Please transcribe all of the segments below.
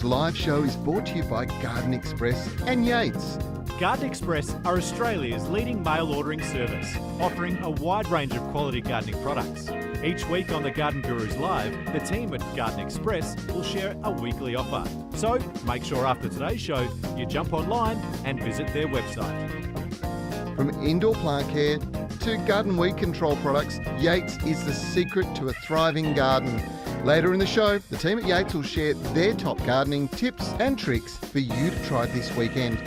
Gurus live show is brought to you by Garden Express and Yates. Garden Express are Australia's leading mail ordering service, offering a wide range of quality gardening products. Each week on the Garden Gurus Live, the team at Garden Express will share a weekly offer. So make sure after today's show, you jump online and visit their website. From indoor plant care to garden weed control products, Yates is the secret to a thriving garden. Later in the show, the team at Yates will share their top gardening tips and tricks for you to try this weekend.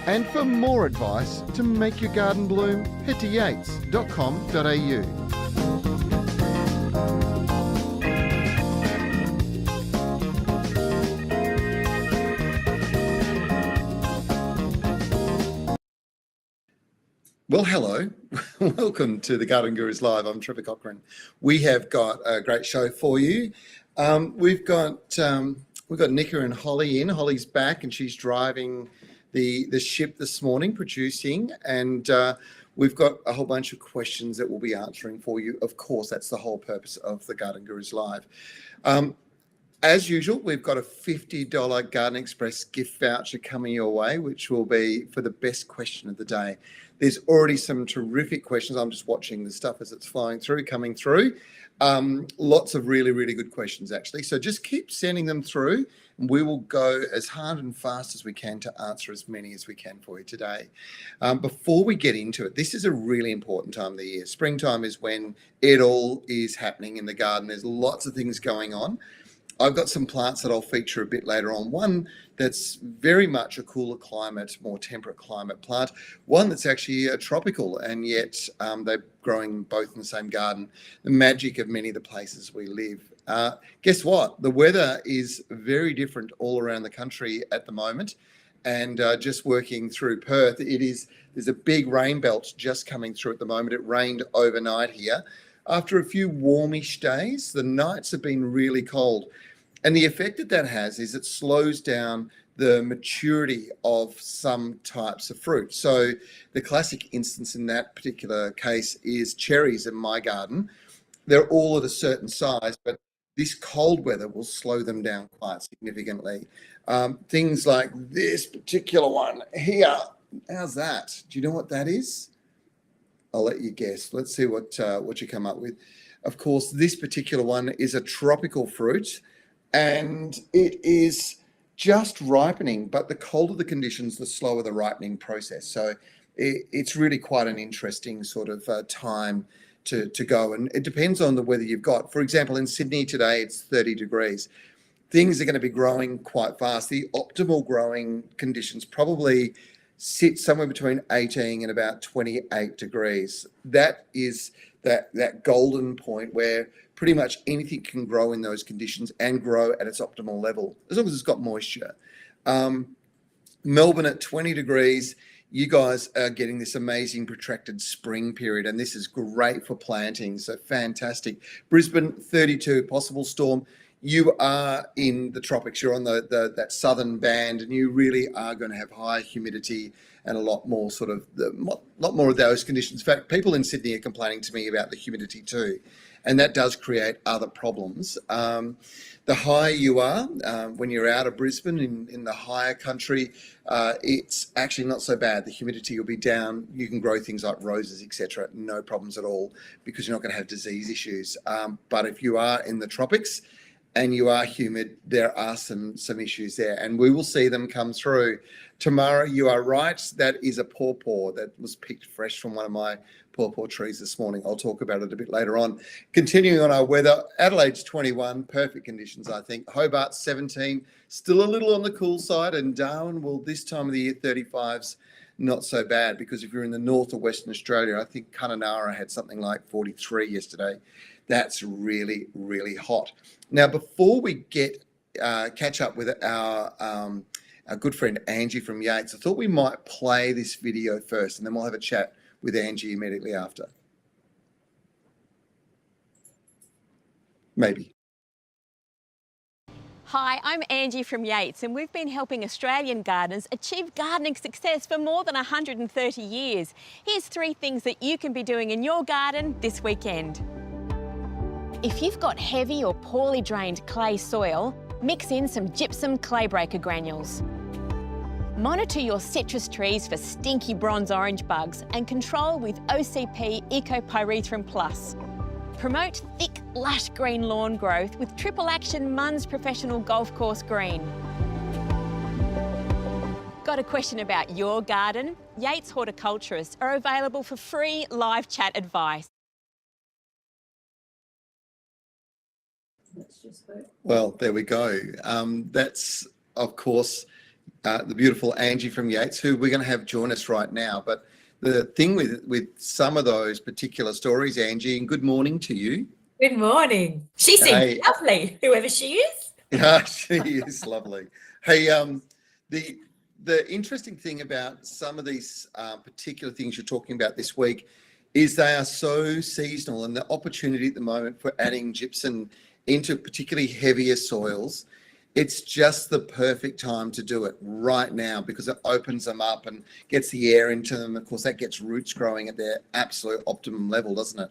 And for more advice to make your garden bloom, head to yates.com.au. Well, hello. Welcome to the Garden Gurus Live. I'm Trevor. We have got a great show for you. We've got Nika and Holly in. Holly's back and she's driving the ship this morning, producing, and we've got a whole bunch of questions that we'll be answering for you. Of course, that's the whole purpose of the Garden Gurus Live. As usual, we've got a $50 Garden Express gift voucher coming your way, which will be for the best question of the day. There's already some terrific questions. I'm just watching the stuff as it's coming through. Lots of really, really good questions, actually. So just keep sending them through. And we will go as hard and fast as we can to answer as many as we can for you today. Before we get into it, this is a really important time of the year. Springtime is when it all is happening in the garden. There's lots of things going on. I've got some plants that I'll feature a bit later on. One that's very much a cooler climate, more temperate climate plant. One that's actually a tropical, and yet they're growing both in the same garden. The magic of many of the places we live. Guess what? The weather is very different all around the country at the moment. And just working through Perth, there's a big rain belt just coming through at the moment. It rained overnight here. After a few warmish days, the nights have been really cold. And the effect that has is it slows down the maturity of some types of fruit. So the classic instance in that particular case is cherries in my garden. They're all at a certain size, but this cold weather will slow them down quite significantly. Things like this particular one here. How's that? Do you know what that is? I'll let you guess. Let's see what you come up with. Of course, this particular one is a tropical fruit, and it is just ripening, but the colder the conditions, the slower the ripening process. So it's really quite an interesting sort of time to go, and it depends on the weather you've got. For example, in Sydney today, it's 30 degrees. Things are going to be growing quite fast. The optimal growing conditions probably sit somewhere between 18 and about 28 degrees. That is that golden point where pretty much anything can grow in those conditions and grow at its optimal level, as long as it's got moisture. Melbourne at 20 degrees, you guys are getting this amazing protracted spring period, and this is great for planting, so fantastic. Brisbane, 32, possible storm. You are in the tropics, you're on that southern band, and you really are going to have high humidity and a lot more lot more of those conditions. In fact, people in Sydney are complaining to me about the humidity too, and that does create other problems. The higher you are, when you're out of Brisbane in the higher country, it's actually not so bad. The humidity will be down. You can grow things like roses, etc. No problems at all, because you're not going to have disease issues. But if you are in the tropics, and you are humid, there are some issues there, and we will see them come through. Tamara, you are right. That is a pawpaw that was picked fresh from one of my pawpaw trees this morning. I'll talk about it a bit later on. Continuing on our weather, Adelaide's 21, perfect conditions, I think. Hobart, 17, still a little on the cool side, and Darwin, well, this time of the year, 35's not so bad, because if you're in the north or Western Australia, I think Kununurra had something like 43 yesterday. That's really, really hot. Now, before we catch up with our good friend Angie from Yates, I thought we might play this video first, and then we'll have a chat with Angie immediately after. Maybe. Hi, I'm Angie from Yates, and we've been helping Australian gardeners achieve gardening success for more than 130 years. Here's 3 things that you can be doing in your garden this weekend. If you've got heavy or poorly drained clay soil, Mix in some gypsum clay breaker granules. Monitor your citrus trees for stinky bronze orange bugs and control with OCP Ecopyrethrum Plus. Promote thick, lush green lawn growth with triple action Munn's Professional Golf Course Green. Got a question about your garden? Yates horticulturists are available for free live chat advice. Well, there we go. That's, of course, the beautiful Angie from Yates, who we're going to have join us right now. But the thing with some of those particular stories, Angie, and good morning to you. Good morning. She seems lovely, whoever she is. Yeah, she is lovely. Hey, the interesting thing about some of these particular things you're talking about this week is they are so seasonal, and the opportunity at the moment for adding gypsum into particularly heavier soils, it's just the perfect time to do it right now because it opens them up and gets the air into them. Of course, that gets roots growing at their absolute optimum level, doesn't it?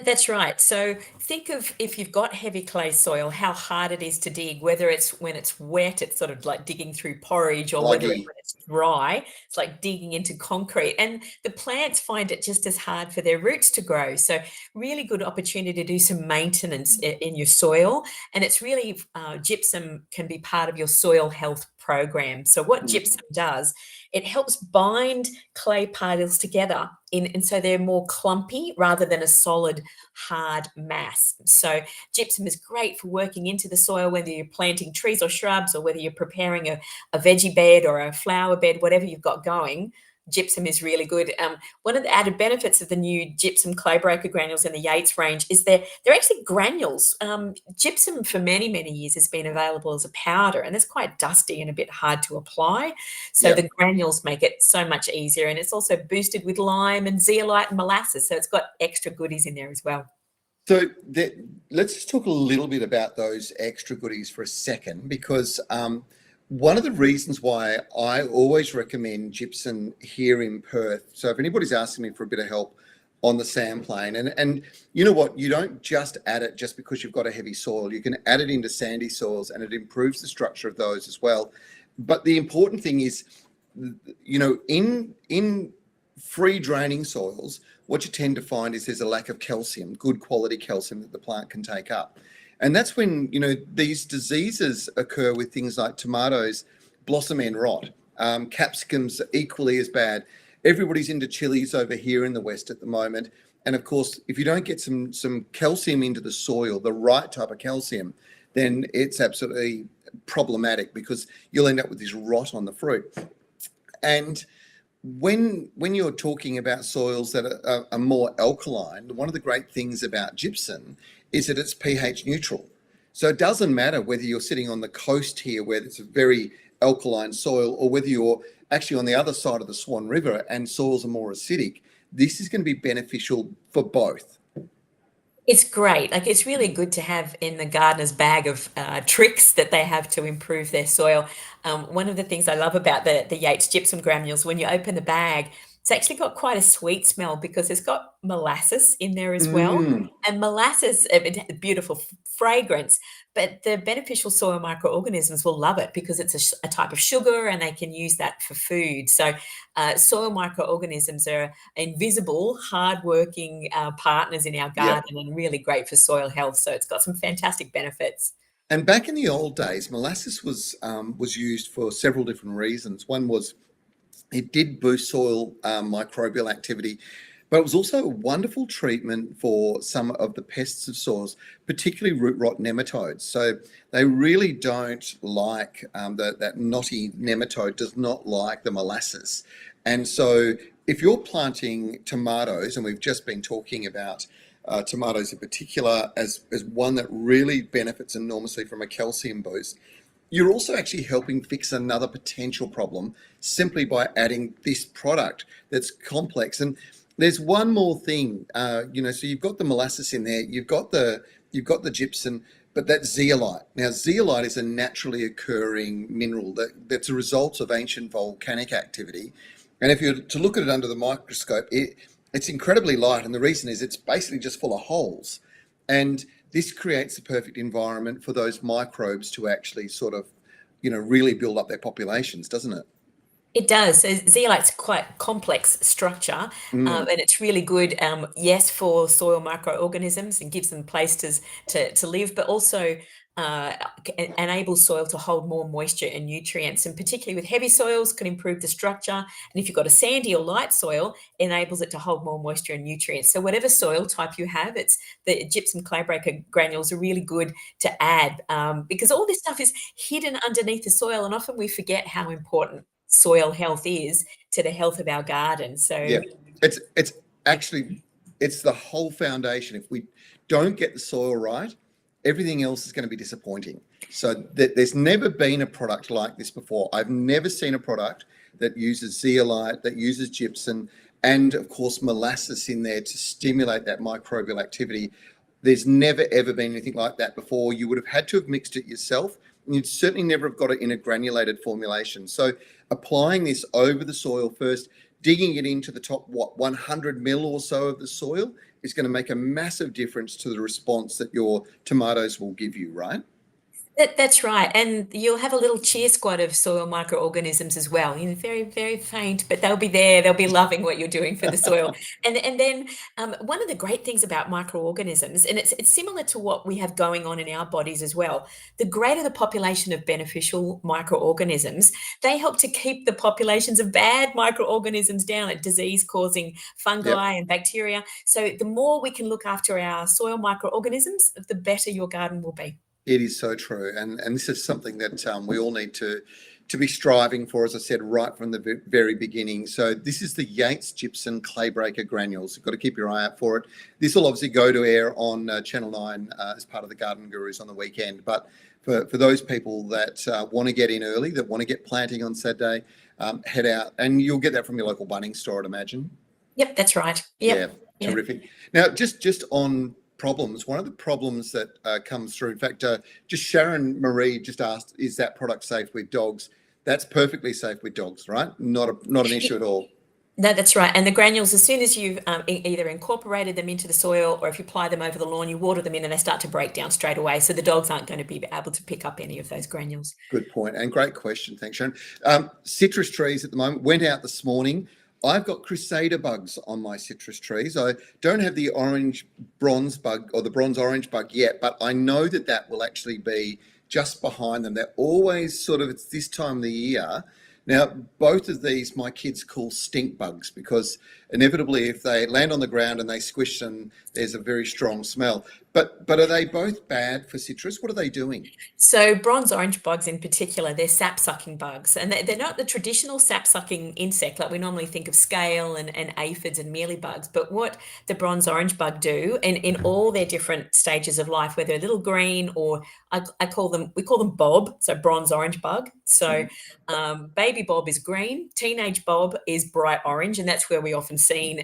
That's right. So think of, if you've got heavy clay soil, how hard it is to dig, whether it's when it's wet, it's sort of like digging through porridge, or whether when it's dry, it's like digging into concrete. And the plants find it just as hard for their roots to grow. So really good opportunity to do some maintenance in your soil. And it's really, gypsum can be part of your soil health program. So what gypsum does, it helps bind clay particles together and so they're more clumpy rather than a solid, hard mass. So gypsum is great for working into the soil, whether you're planting trees or shrubs, or whether you're preparing a veggie bed or a flower bed, whatever you've got going. Gypsum is really good. One of the added benefits of the new gypsum clay breaker granules in the Yates range is they're actually granules. Gypsum for many, many years has been available as a powder, and it's quite dusty and a bit hard to apply. So the granules make it so much easier, and it's also boosted with lime and zeolite and molasses. So it's got extra goodies in there as well. So let's just talk a little bit about those extra goodies for a second, because one of the reasons why I always recommend gypsum here in Perth, so if anybody's asking me for a bit of help on the sand plane, and you know what, you don't just add it just because you've got a heavy soil. You can add it into sandy soils and it improves the structure of those as well. But the important thing is, you know, in free draining soils, what you tend to find is there's a lack of calcium, good quality calcium that the plant can take up. And that's when, you know, these diseases occur with things like tomatoes, blossom end rot, capsicums are equally as bad. Everybody's into chilies over here in the West at the moment. And of course, if you don't get some calcium into the soil, the right type of calcium, then it's absolutely problematic because you'll end up with this rot on the fruit. And when you're talking about soils that are more alkaline, one of the great things about gypsum is that it's pH neutral. So it doesn't matter whether you're sitting on the coast here where it's a very alkaline soil, or whether you're actually on the other side of the Swan River and soils are more acidic. This is going to be beneficial for both. It's great. Like, it's really good to have in the gardener's bag of tricks that they have to improve their soil. One of the things I love about the Yates gypsum granules, when you open the bag, it's actually got quite a sweet smell because it's got molasses in there as well. And molasses, a beautiful fragrance, but the beneficial soil microorganisms will love it because it's a type of sugar and they can use that for food. So soil microorganisms are invisible, hardworking partners in our garden and really great for soil health. So it's got some fantastic benefits. And back in the old days, molasses was used for several different reasons. One was it did boost soil microbial activity, but it was also a wonderful treatment for some of the pests of soils, particularly root rot nematodes. So they really don't like, that knotty nematode does not like the molasses. And so if you're planting tomatoes, and we've just been talking about tomatoes in particular as one that really benefits enormously from a calcium boost, you're also actually helping fix another potential problem simply by adding this product that's complex. And there's one more thing, you know, so you've got the molasses in there, you've got the gypsum, but that's zeolite. Now, zeolite is a naturally occurring mineral that's a result of ancient volcanic activity. And if you're to look at it under the microscope, it's incredibly light. And the reason is it's basically just full of holes. And this creates the perfect environment for those microbes to actually sort of, really build up their populations, doesn't it? It does. So zeolite's quite complex structure, Mm. and it's really good, yes, for soil microorganisms and gives them places to live, but also enables soil to hold more moisture and nutrients. And particularly with heavy soils, can improve the structure. And if you've got a sandy or light soil, it enables it to hold more moisture and nutrients. So whatever soil type you have, it's the gypsum clay breaker granules are really good to add, because all this stuff is hidden underneath the soil, and often we forget how important soil health is to the health of our garden. So Yeah, it's actually it's the whole foundation. If we don't get the soil right, everything else is going to be disappointing. So there's never been a product like this before. I've never seen a product that uses zeolite, that uses gypsum, and of course molasses in there to stimulate that microbial activity. There's never ever been anything like that before. You would have had to have mixed it yourself, and you'd certainly never have got it in a granulated formulation. So applying this over the soil first, digging it into the top 100 mil or so of the soil is going to make a massive difference to the response that your tomatoes will give you, right? that's right. And you'll have a little cheer squad of soil microorganisms as well. Very, very faint, but they'll be there. They'll be loving what you're doing for the soil. And then one of the great things about microorganisms, and it's similar to what we have going on in our bodies as well, the greater the population of beneficial microorganisms, they help to keep the populations of bad microorganisms down, like disease-causing fungi Yep. and bacteria. So the more we can look after our soil microorganisms, the better your garden will be. It is so true, and this is something that we all need to be striving for, as I said right from the very beginning. So this is the Yates Gypsum Clay Breaker Granules. You've got to keep your eye out for it. This will obviously go to air on Channel 9 as part of the Garden Gurus on the weekend. But for those people that want to get in early, that want to get planting on Saturday, head out, and you'll get that from your local Bunnings store, I'd imagine. Yep, that's right. Yep. Yeah, terrific. Now, just on problems, one of the problems that comes through, in fact, just Sharon Marie just asked, is that product safe with dogs? That's perfectly safe with dogs, right? Not an issue at all. No, that's right. And the granules, as soon as you've either incorporated them into the soil, or if you apply them over the lawn, you water them in and they start to break down straight away. So the dogs aren't going to be able to pick up any of those granules. Good point, and great question. Thanks, Sharon. Citrus trees at the moment, went out this morning. I've got crusader bugs on my citrus trees. I don't have the orange bronze bug or the bronze orange bug yet, but I know that will actually be just behind them. They're always it's this time of the year. Now, both of these my kids call stink bugs, because inevitably if they land on the ground and they squish them, there's a very strong smell. But are they both bad for citrus? What are they doing? So bronze orange bugs in particular, they're sap-sucking bugs, and they're not the traditional sap-sucking insect like we normally think of scale and aphids and mealybugs. But what the bronze orange bug do, and in all their different stages of life, whether little green or we call them bob, so bronze orange bug. So baby bob is green, teenage bob is bright orange, and that's where we often see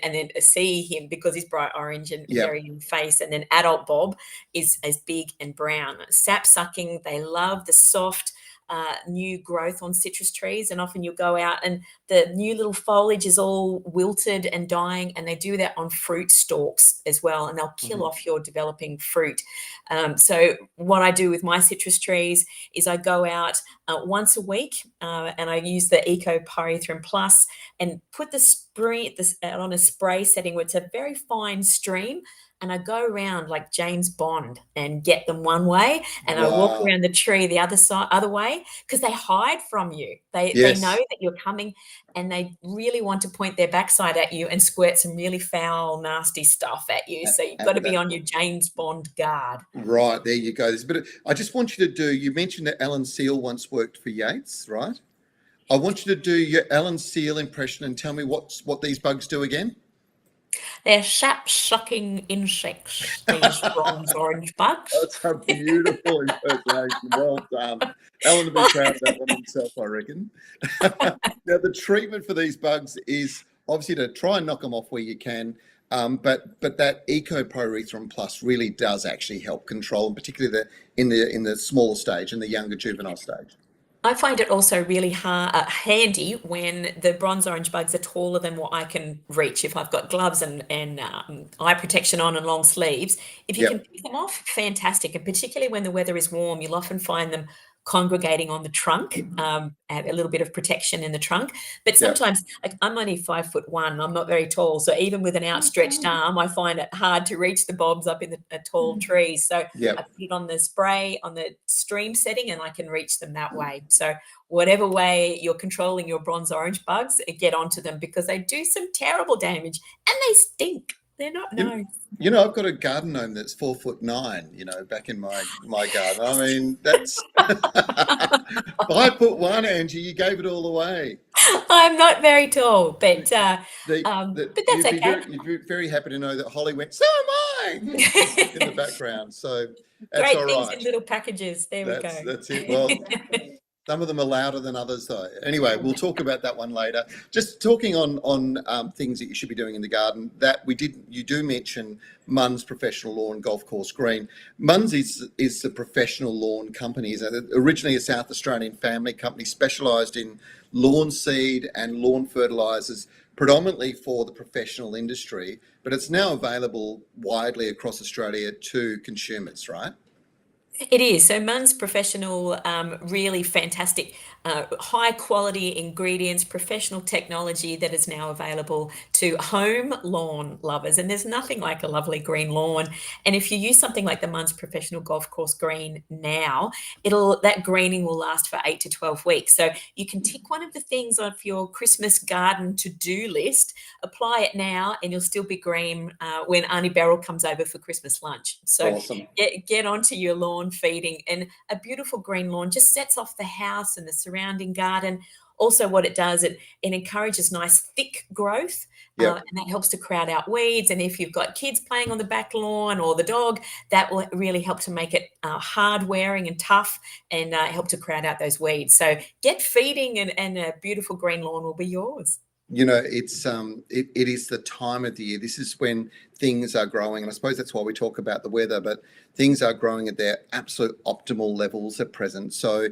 him because he's bright orange and very in face. And then adult bob is as big and brown. Sap sucking, they love the soft new growth on citrus trees, and often you'll go out and the new little foliage is all wilted and dying, and they do that on fruit stalks as well, and they'll kill off your developing fruit. So what I do with my citrus trees is I go out once a week and I use the Eco Pyrethrum Plus and put the spray on a spray setting where it's a very fine stream, and I go around like James Bond and get them one way, and I walk around the tree the other way, because they hide from you. They know that you're coming, and they really want to point their backside at you and squirt some really foul, nasty stuff at you. So you've got to be on your James Bond guard. Right, there you go. I just want you to do, you mentioned that Alan Seal once worked for Yates, right? I want you to do your Alan Seal impression and tell me what these bugs do again. They're sap-sucking insects, these bronze orange bugs. That's a beautiful impersonation. Well done. Alan will be proud of that one himself, I reckon. Now, the treatment for these bugs is obviously to try and knock them off where you can, but that Eco Pyrethrum Plus really does actually help control, and particularly in the smaller stage, in the younger juvenile stage. I find it also really handy when the bronze orange bugs are taller than what I can reach. If I've got gloves and eye protection on and long sleeves, if you can Yep, pick them off, fantastic. And particularly when the weather is warm, you'll often find them congregating on the trunk, and a little bit of protection in the trunk. But yep, sometimes, like, I'm only 5'1", I'm not very tall, so even with an outstretched arm, I find it hard to reach the bulbs up in the tall trees. So I yep. put it on the spray, on the stream setting, and I can reach them that way. So whatever way you're controlling your bronze orange bugs, get onto them because they do some terrible damage and they stink. They're not You, nice. I've got a garden gnome that's 4'9", back in my garden. I mean, that's 5'1", Angie, you gave it all away. I'm not very tall, but that's okay. You'd be very happy to know that Holly went, so am I, just in the background. So that's Great all things in right. little packages. There we go. That's it. Well, some of them are louder than others, though. Anyway, we'll talk about that one later. Just talking on things that you should be doing in the garden. You do mention Munn's Professional Lawn Golf Course Green. Munn's is the professional lawn company. It's originally a South Australian family company specialised in lawn seed and lawn fertilisers, predominantly for the professional industry. But it's now available widely across Australia to consumers, right? It is. So Munn's Professional, really fantastic, high quality ingredients, professional technology that is now available to home lawn lovers. And there's nothing like a lovely green lawn. And if you use something like the Munn's Professional Golf Course Green now, that greening will last for 8 to 12 weeks. So you can tick one of the things off your Christmas garden to-do list, apply it now, and you'll still be green when Auntie Beryl comes over for Christmas lunch. So Awesome. get onto your lawn feeding, and a beautiful green lawn just sets off the house and the surrounding garden. Also, what it does, it encourages nice thick growth, Yep. and that helps to crowd out weeds. And if you've got kids playing on the back lawn or the dog, that will really help to make it hard wearing and tough, and help to crowd out those weeds. So get feeding, and a beautiful green lawn will be yours. It is the time of the year. This is when things are growing, and I suppose that's why we talk about the weather, but things are growing at their absolute optimal levels at present. So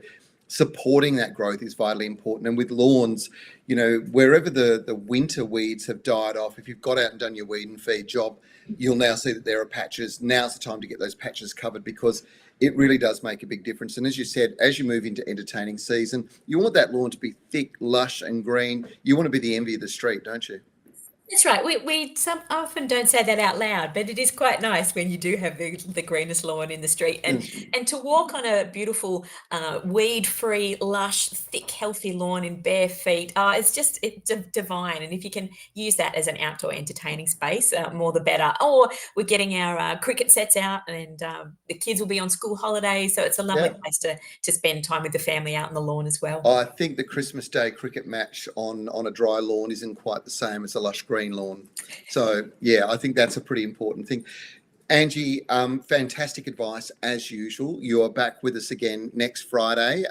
supporting that growth is vitally important. And with lawns, wherever the winter weeds have died off, if you've got out and done your weed and feed job, you'll now see that there are patches. Now's the time to get those patches covered, because it really does make a big difference. And as you said, as you move into entertaining season, you want that lawn to be thick, lush and green. You want to be the envy of the street, don't you? That's right. We often don't say that out loud, but it is quite nice when you do have the greenest lawn in the street, and Mm. to walk on a beautiful, weed-free, lush, thick, healthy lawn in bare feet. It's divine. And if you can use that as an outdoor entertaining space, more the better. Or we're getting our cricket sets out, and the kids will be on school holidays, so it's a lovely Yeah. place to spend time with the family out on the lawn as well. I think the Christmas Day cricket match on a dry lawn isn't quite the same as a lush green lawn. So, yeah, I think that's a pretty important thing. Angie, fantastic advice as usual. You are back with us again next Friday.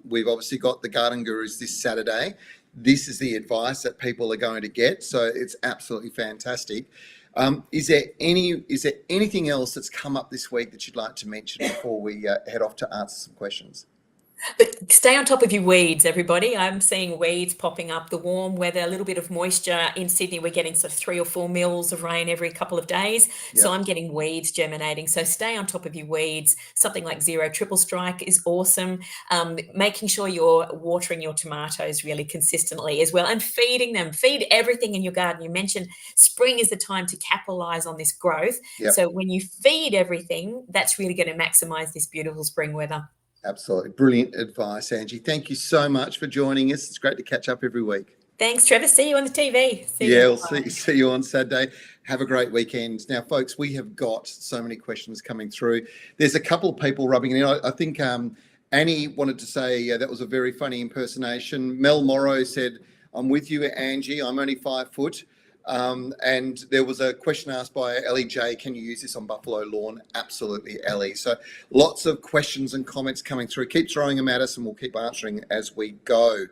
We've obviously got the Garden Gurus this Saturday. This is the advice that people are going to get. So it's absolutely fantastic. Is there anything else that's come up this week that you'd like to mention before we head off to answer some questions? But stay on top of your weeds, everybody. I'm seeing weeds popping up. The warm weather, a little bit of moisture in Sydney. We're getting sort of 3 or 4 mils of rain every couple of days. So Yep. I'm getting weeds germinating. So stay on top of your weeds. Something like Zero Triple Strike is awesome. Making sure you're watering your tomatoes really consistently as well, and feeding them. Feed everything in your garden. You mentioned spring is the time to capitalize on this growth. Yep. So when you feed everything, that's really going to maximize this beautiful spring weather. Absolutely. Brilliant advice, Angie. Thank you so much for joining us. It's great to catch up every week. Thanks, Trevor. See you on the TV. See you. Yeah, we'll see you on Saturday. Have a great weekend. Now, folks, we have got so many questions coming through. There's a couple of people rubbing it in. I think Annie wanted to say that was a very funny impersonation. Mel Morrow said, I'm with you, Angie. I'm only 5 foot. And there was a question asked by Ellie J, can you use this on buffalo lawn? Absolutely, Ellie. So lots of questions and comments coming through. Keep throwing them at us and we'll keep answering as we go.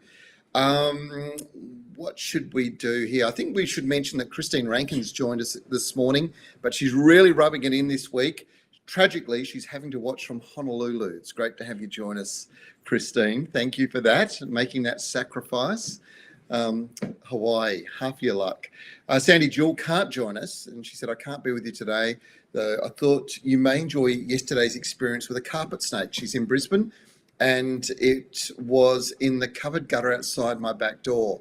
What should we do here? I think we should mention that Christine Rankin's joined us this morning, but she's really rubbing it in this week. tragically, she's having to watch from Honolulu. It's great to have you join us, Christine. Thank you for that, making that sacrifice. Hawaii, half your luck. Sandy Jewell can't join us, and she said, I can't be with you today, though I thought you may enjoy yesterday's experience with a carpet snake. She's in Brisbane, and it was in the covered gutter outside my back door.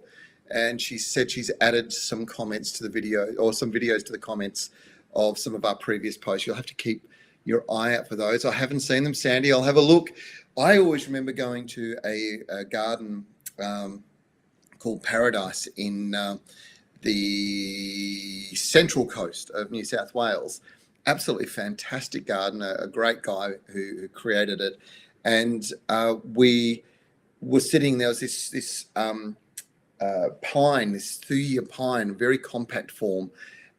And she said she's added some comments to the video, or some videos to the comments of some of our previous posts. You'll have to keep your eye out for those. I haven't seen them, Sandy. I'll have a look. I always remember going to a garden called Paradise in the central coast of New South Wales. Absolutely fantastic garden, a great guy who created it. And we were sitting, there was this pine, this thuya pine, very compact form.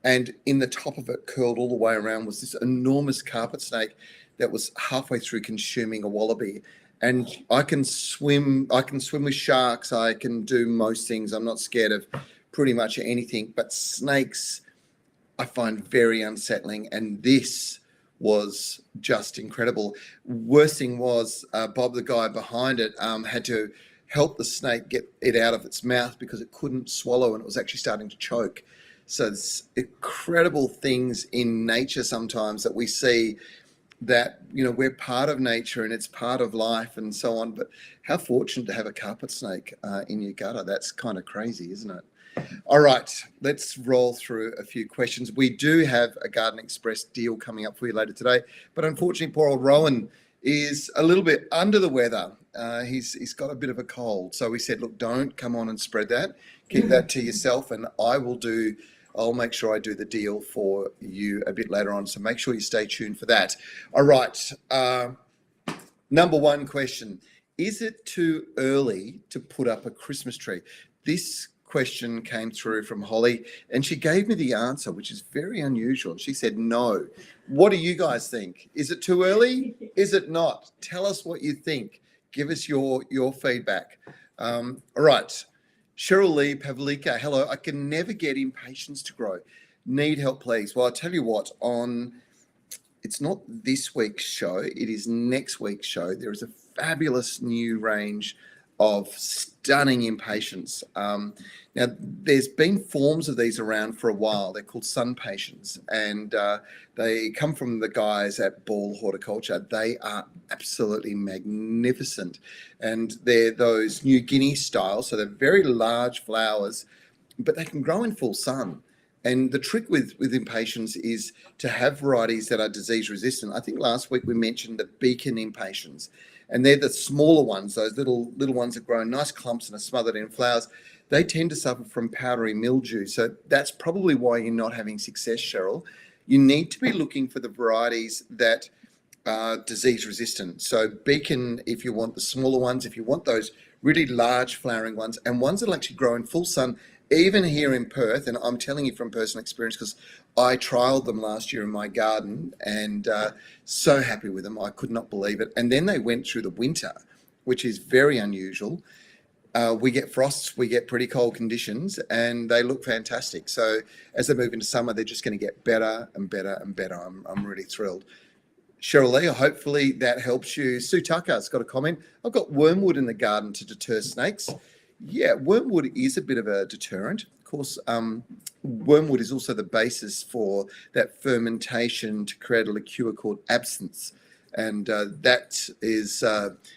And in the top of it, curled all the way around, was this enormous carpet snake that was halfway through consuming a wallaby. And I can swim with sharks. I can do most things. I'm not scared of pretty much anything. But snakes, I find very unsettling. And this was just incredible. Worst thing was Bob, the guy behind it, had to help the snake get it out of its mouth because it couldn't swallow and it was actually starting to choke. So it's incredible things in nature sometimes that we see, that, you know, we're part of nature and it's part of life and so on. But how fortunate to have a carpet snake in your gutter. That's kind of crazy, isn't it? All right, let's roll through a few questions. We do have a Garden Express deal coming up for you later today, but unfortunately, poor old Rowan is a little bit under the weather. He's got a bit of a cold. So we said, look, don't come on and spread that. Keep that to yourself, and I'll make sure I do the deal for you a bit later on. So make sure you stay tuned for that. All right. Number one question. Is it too early to put up a Christmas tree? This question came through from Holly, and she gave me the answer, which is very unusual. She said no. What do you guys think? Is it too early? Is it not? Tell us what you think. Give us your feedback. All right. Cheryl Lee Pavlika, hello. I can never get impatiens to grow. Need help, please. Well, I'll tell you what, it's not this week's show, it is next week's show. There is a fabulous new range of stunning impatiens. Now, there's been forms of these around for a while. They're called sun patiens, and they come from the guys at Ball Horticulture. They are absolutely magnificent, and they're those New Guinea style, so they're very large flowers, but they can grow in full sun. And the trick with impatiens is to have varieties that are disease resistant. I think last week we mentioned the beacon impatiens, and they're the smaller ones, those little ones that grow in nice clumps and are smothered in flowers. They tend to suffer from powdery mildew. So that's probably why you're not having success, Cheryl. You need to be looking for the varieties that are disease resistant. So beacon, if you want the smaller ones, if you want those really large flowering ones, and ones that will actually grow in full sun, even here in Perth, and I'm telling you from personal experience because I trialled them last year in my garden and so happy with them. I could not believe it. And then they went through the winter, which is very unusual. We get frosts, we get pretty cold conditions, and they look fantastic. So as they move into summer, they're just going to get better and better and better. I'm really thrilled. Cheryl Lee, hopefully that helps you. Sue Tucker's got a comment. I've got wormwood in the garden to deter snakes. Yeah, wormwood is a bit of a deterrent. Of course, wormwood is also the basis for that fermentation to create a liqueur called absinthe. And that is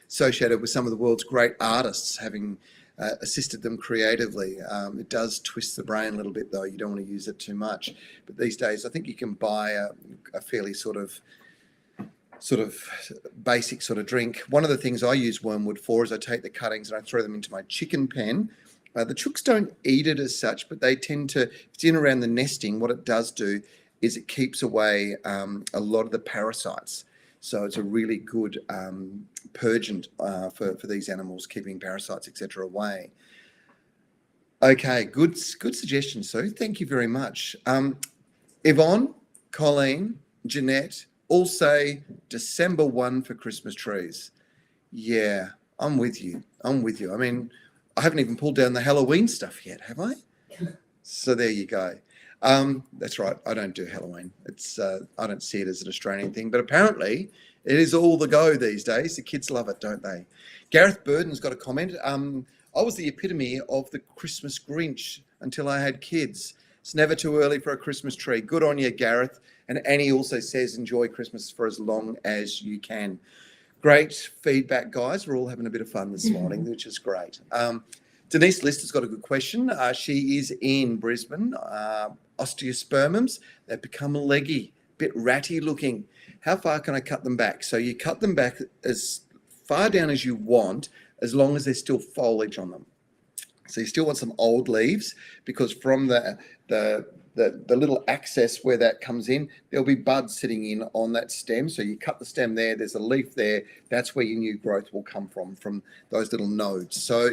associated with some of the world's great artists having assisted them creatively. It does twist the brain a little bit, though. You don't want to use it too much. But these days, I think you can buy a fairly sort of basic sort of drink. One of the things I use wormwood for is I take the cuttings and I throw them into my chicken pen. The chooks don't eat it as such, but they tend to, if it's in around the nesting, what it does do is it keeps away a lot of the parasites. So it's a really good purgant for these animals, keeping parasites, etc. away. Okay, good suggestion, Sue. Thank you very much. Yvonne, Colleen, Jeanette, all say December 1 for Christmas trees. Yeah, I'm with you. I mean, I haven't even pulled down the Halloween stuff yet, have I? So there you go. That's right. I don't do Halloween. It's I don't see it as an Australian thing, but apparently it is all the go these days. The kids love it, don't they? Gareth Burden's got a comment. I was the epitome of the Christmas Grinch until I had kids. It's never too early for a Christmas tree. Good on you, Gareth. And Annie also says, enjoy Christmas for as long as you can. Great feedback, guys. We're all having a bit of fun this morning, which is great. Denise Lister's got a good question. She is in Brisbane. Osteospermums, they've become leggy, bit ratty looking. How far can I cut them back? So you cut them back as far down as you want, as long as there's still foliage on them. So you still want some old leaves, because from the little access where that comes in, there'll be buds sitting in on that stem. So you cut the stem there, there's a leaf there. That's where your new growth will come from those little nodes. So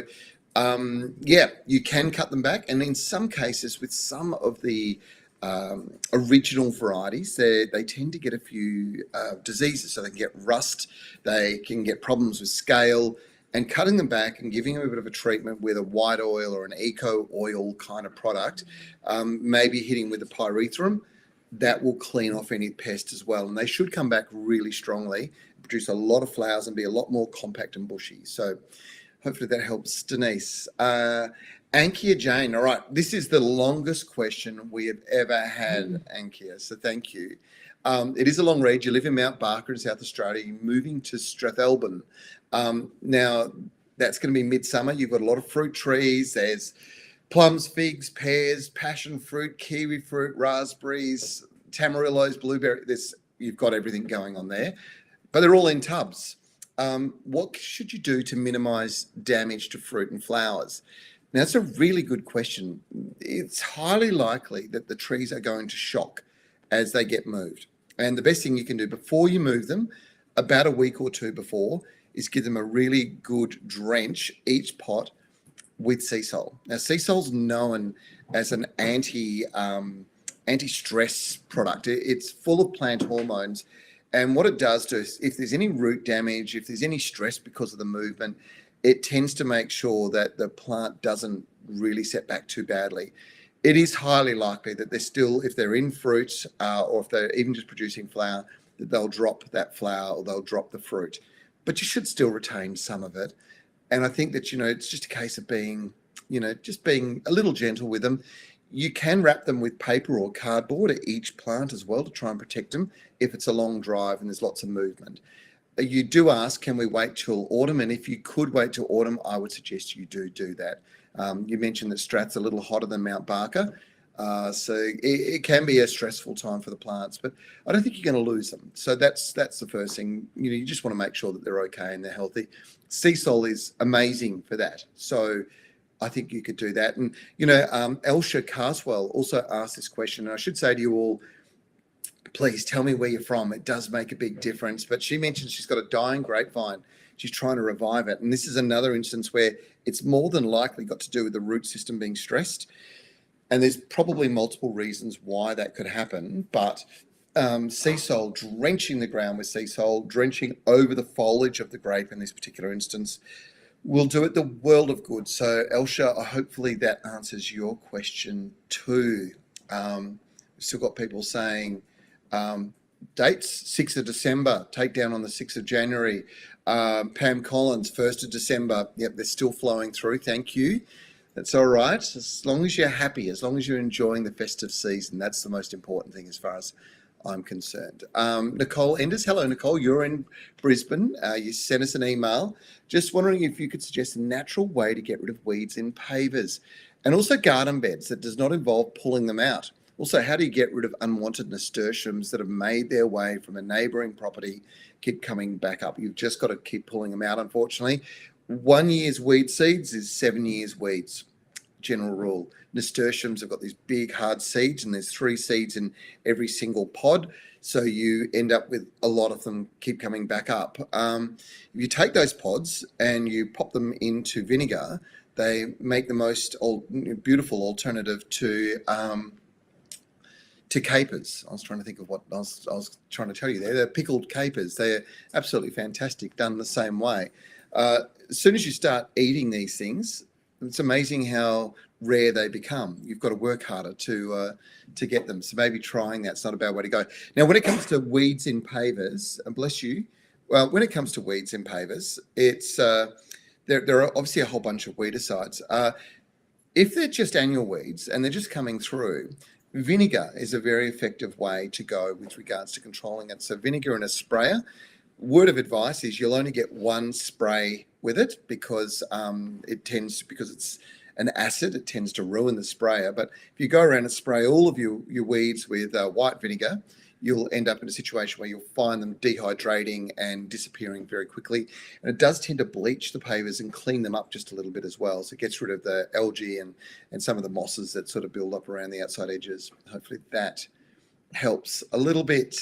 yeah, you can cut them back. And in some cases, with some of the original varieties, they tend to get a few diseases. So they can get rust, they can get problems with scale, and cutting them back and giving them a bit of a treatment with a white oil or an eco oil kind of product, maybe hitting with a pyrethrum, that will clean off any pest as well. And they should come back really strongly, produce a lot of flowers and be a lot more compact and bushy. So hopefully that helps, Denise. Ankia Jane, all right, this is the longest question we have ever had, Ankia, so thank you. It is a long read. You live in Mount Barker in South Australia. You're moving to Strathalbyn. Now, that's going to be midsummer. You've got a lot of fruit trees. There's plums, figs, pears, passion fruit, kiwi fruit, raspberries, tamarillos, blueberry. You've got everything going on there, but they're all in tubs. What should you do to minimise damage to fruit and flowers? Now, that's a really good question. It's highly likely that the trees are going to shock as they get moved. And the best thing you can do before you move them, about a week or two before, is give them a really good drench, each pot, with sea salt. Now, sea salt's known as an anti-stress product. It's full of plant hormones. And what it does to is, if there's any root damage, if there's any stress because of the movement, it tends to make sure that the plant doesn't really set back too badly. It is highly likely that they're still, if they're in fruit or if they're even just producing flower, that they'll drop that flower or they'll drop the fruit. But you should still retain some of it. And I think that, it's just a case of being, just being a little gentle with them. You can wrap them with paper or cardboard at each plant as well to try and protect them if it's a long drive and there's lots of movement. You do ask, can we wait till autumn? And if you could wait till autumn, I would suggest you do that. You mentioned that Strath's a little hotter than Mount Barker. So it can be a stressful time for the plants, but I don't think you're going to lose them. So that's the first thing. You just want to make sure that they're okay and they're healthy. Sea salt is amazing for that. So I think you could do that. And, Elsha Carswell also asked this question, and I should say to you all, please tell me where you're from. It does make a big difference. But she mentioned she's got a dying grapevine. She's trying to revive it. And this is another instance where it's more than likely got to do with the root system being stressed. And there's probably multiple reasons why that could happen. But sea salt, drenching the ground with sea salt, drenching over the foliage of the grape in this particular instance, will do it the world of good. So, Elsha, hopefully that answers your question too. We've still got people saying, dates, 6th of December, takedown on the 6th of January. Pam Collins, 1st of December. Yep, they're still flowing through. Thank you. That's all right. As long as you're happy, as long as you're enjoying the festive season, that's the most important thing as far as I'm concerned. Nicole Enders. Hello, Nicole. You're in Brisbane. You sent us an email. Just wondering if you could suggest a natural way to get rid of weeds in pavers and also garden beds that does not involve pulling them out. Also, how do you get rid of unwanted nasturtiums that have made their way from a neighbouring property, keep coming back up? You've just got to keep pulling them out, unfortunately. 1 year's weed seeds is 7 years weeds, general rule. Nasturtiums have got these big hard seeds, and there's 3 seeds in every single pod. So you end up with a lot of them keep coming back up. If you take those pods and you pop them into vinegar, they make the most beautiful alternative to capers. I was trying to think of what I was trying to tell you there. They're pickled capers. They're absolutely fantastic, done the same way. As soon as you start eating these things, It's amazing how rare they become. You've got to work harder to get them. So maybe trying that's not a bad way to go. Now, when it comes to weeds in pavers, and bless you, well, when it comes to weeds in pavers, it's there are obviously a whole bunch of weedicides. If they're just annual weeds and they're just coming through, vinegar is a very effective way to go with regards to controlling it. So vinegar in a sprayer. Word of advice is you'll only get one spray with it because because it's an acid, it tends to ruin the sprayer. But if you go around and spray all of your weeds with white vinegar, you'll end up in a situation where you'll find them dehydrating and disappearing very quickly. And it does tend to bleach the pavers and clean them up just a little bit as well. So it gets rid of the algae and some of the mosses that sort of build up around the outside edges. Hopefully that helps a little bit.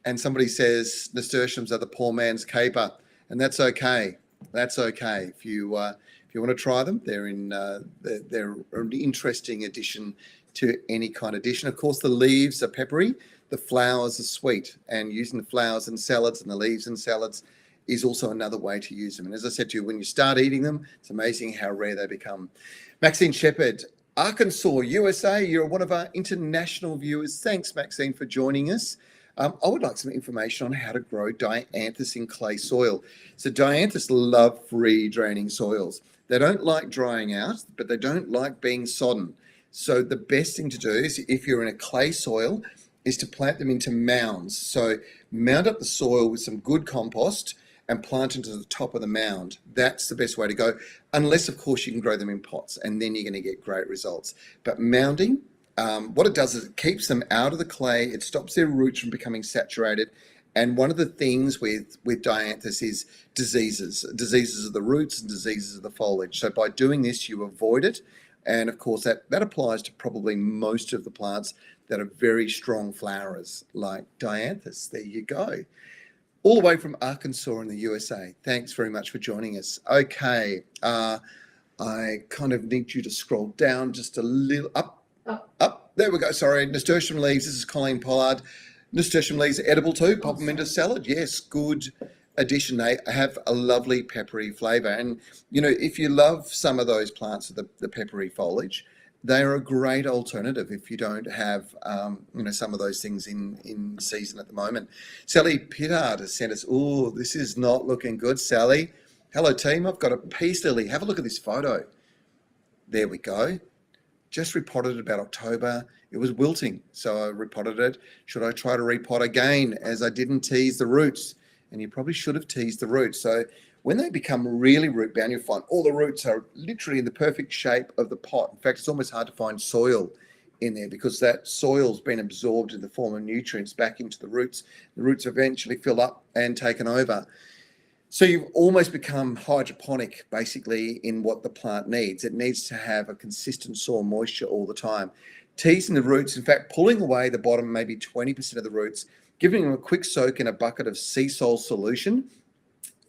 And somebody says nasturtiums are the poor man's caper, and that's okay. That's okay. If you want to try them, they're an interesting addition to any kind of dish. And of course, the leaves are peppery, the flowers are sweet, and using the flowers in salads and the leaves in salads is also another way to use them. And as I said to you, when you start eating them, it's amazing how rare they become. Maxine Shepherd, Arkansas, USA, you're one of our international viewers. Thanks, Maxine, for joining us. I would like some information on how to grow dianthus in clay soil. So dianthus love free draining soils. They don't like drying out, but they don't like being sodden. So the best thing to do is, if you're in a clay soil, is to plant them into mounds. So mound up the soil with some good compost and plant into the top of the mound. That's the best way to go, unless of course you can grow them in pots, and then you're going to get great results. But mounding, what it does is it keeps them out of the clay. It stops their roots from becoming saturated. And one of the things with dianthus is diseases of the roots and diseases of the foliage. So by doing this, you avoid it. And of course, that applies to probably most of the plants that are very strong flowerers, like dianthus. There you go. All the way from Arkansas in the USA. Thanks very much for joining us. Okay, I kind of need you to scroll down just a little, up. There we go. Sorry, nasturtium leaves. This is Colleen Pollard. Nasturtium leaves are edible too. Pop them into salad. Yes, good addition. They have a lovely peppery flavour. And, you know, if you love some of those plants with the peppery foliage, they are a great alternative if you don't have, some of those things in season at the moment. Sally Pittard has sent us, oh, this is not looking good, Sally. Hello, team. I've got a peace lily. Have a look at this photo. There we go. Just repotted it about October. It was wilting, so I repotted it. Should I try to repot again, as I didn't tease the roots? And you probably should have teased the roots. So when they become really root bound, you'll find all the roots are literally in the perfect shape of the pot. In fact, it's almost hard to find soil in there because that soil's been absorbed in the form of nutrients back into the roots. The roots eventually fill up and taken over. So you've almost become hydroponic, basically, in what the plant needs. It needs to have a consistent soil moisture all the time. Teasing the roots, in fact, pulling away the bottom, maybe 20% of the roots, giving them a quick soak in a bucket of sea salt solution,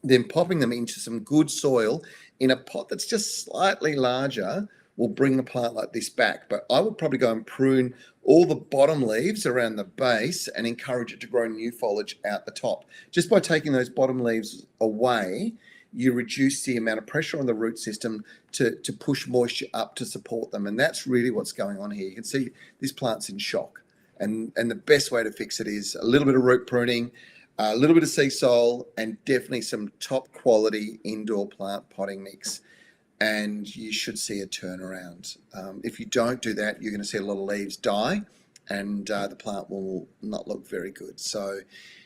then popping them into some good soil in a pot that's just slightly larger will bring the plant like this back. But I would probably go and prune all the bottom leaves around the base and encourage it to grow new foliage out the top. Just by taking those bottom leaves away, you reduce the amount of pressure on the root system to push moisture up to support them. And that's really what's going on here. You can see this plant's in shock. And the best way to fix it is a little bit of root pruning, a little bit of sea salt, and definitely some top quality indoor plant potting mix. And you should see a turnaround. If you don't do that, you're going to see a lot of leaves die, and the plant will not look very good. So,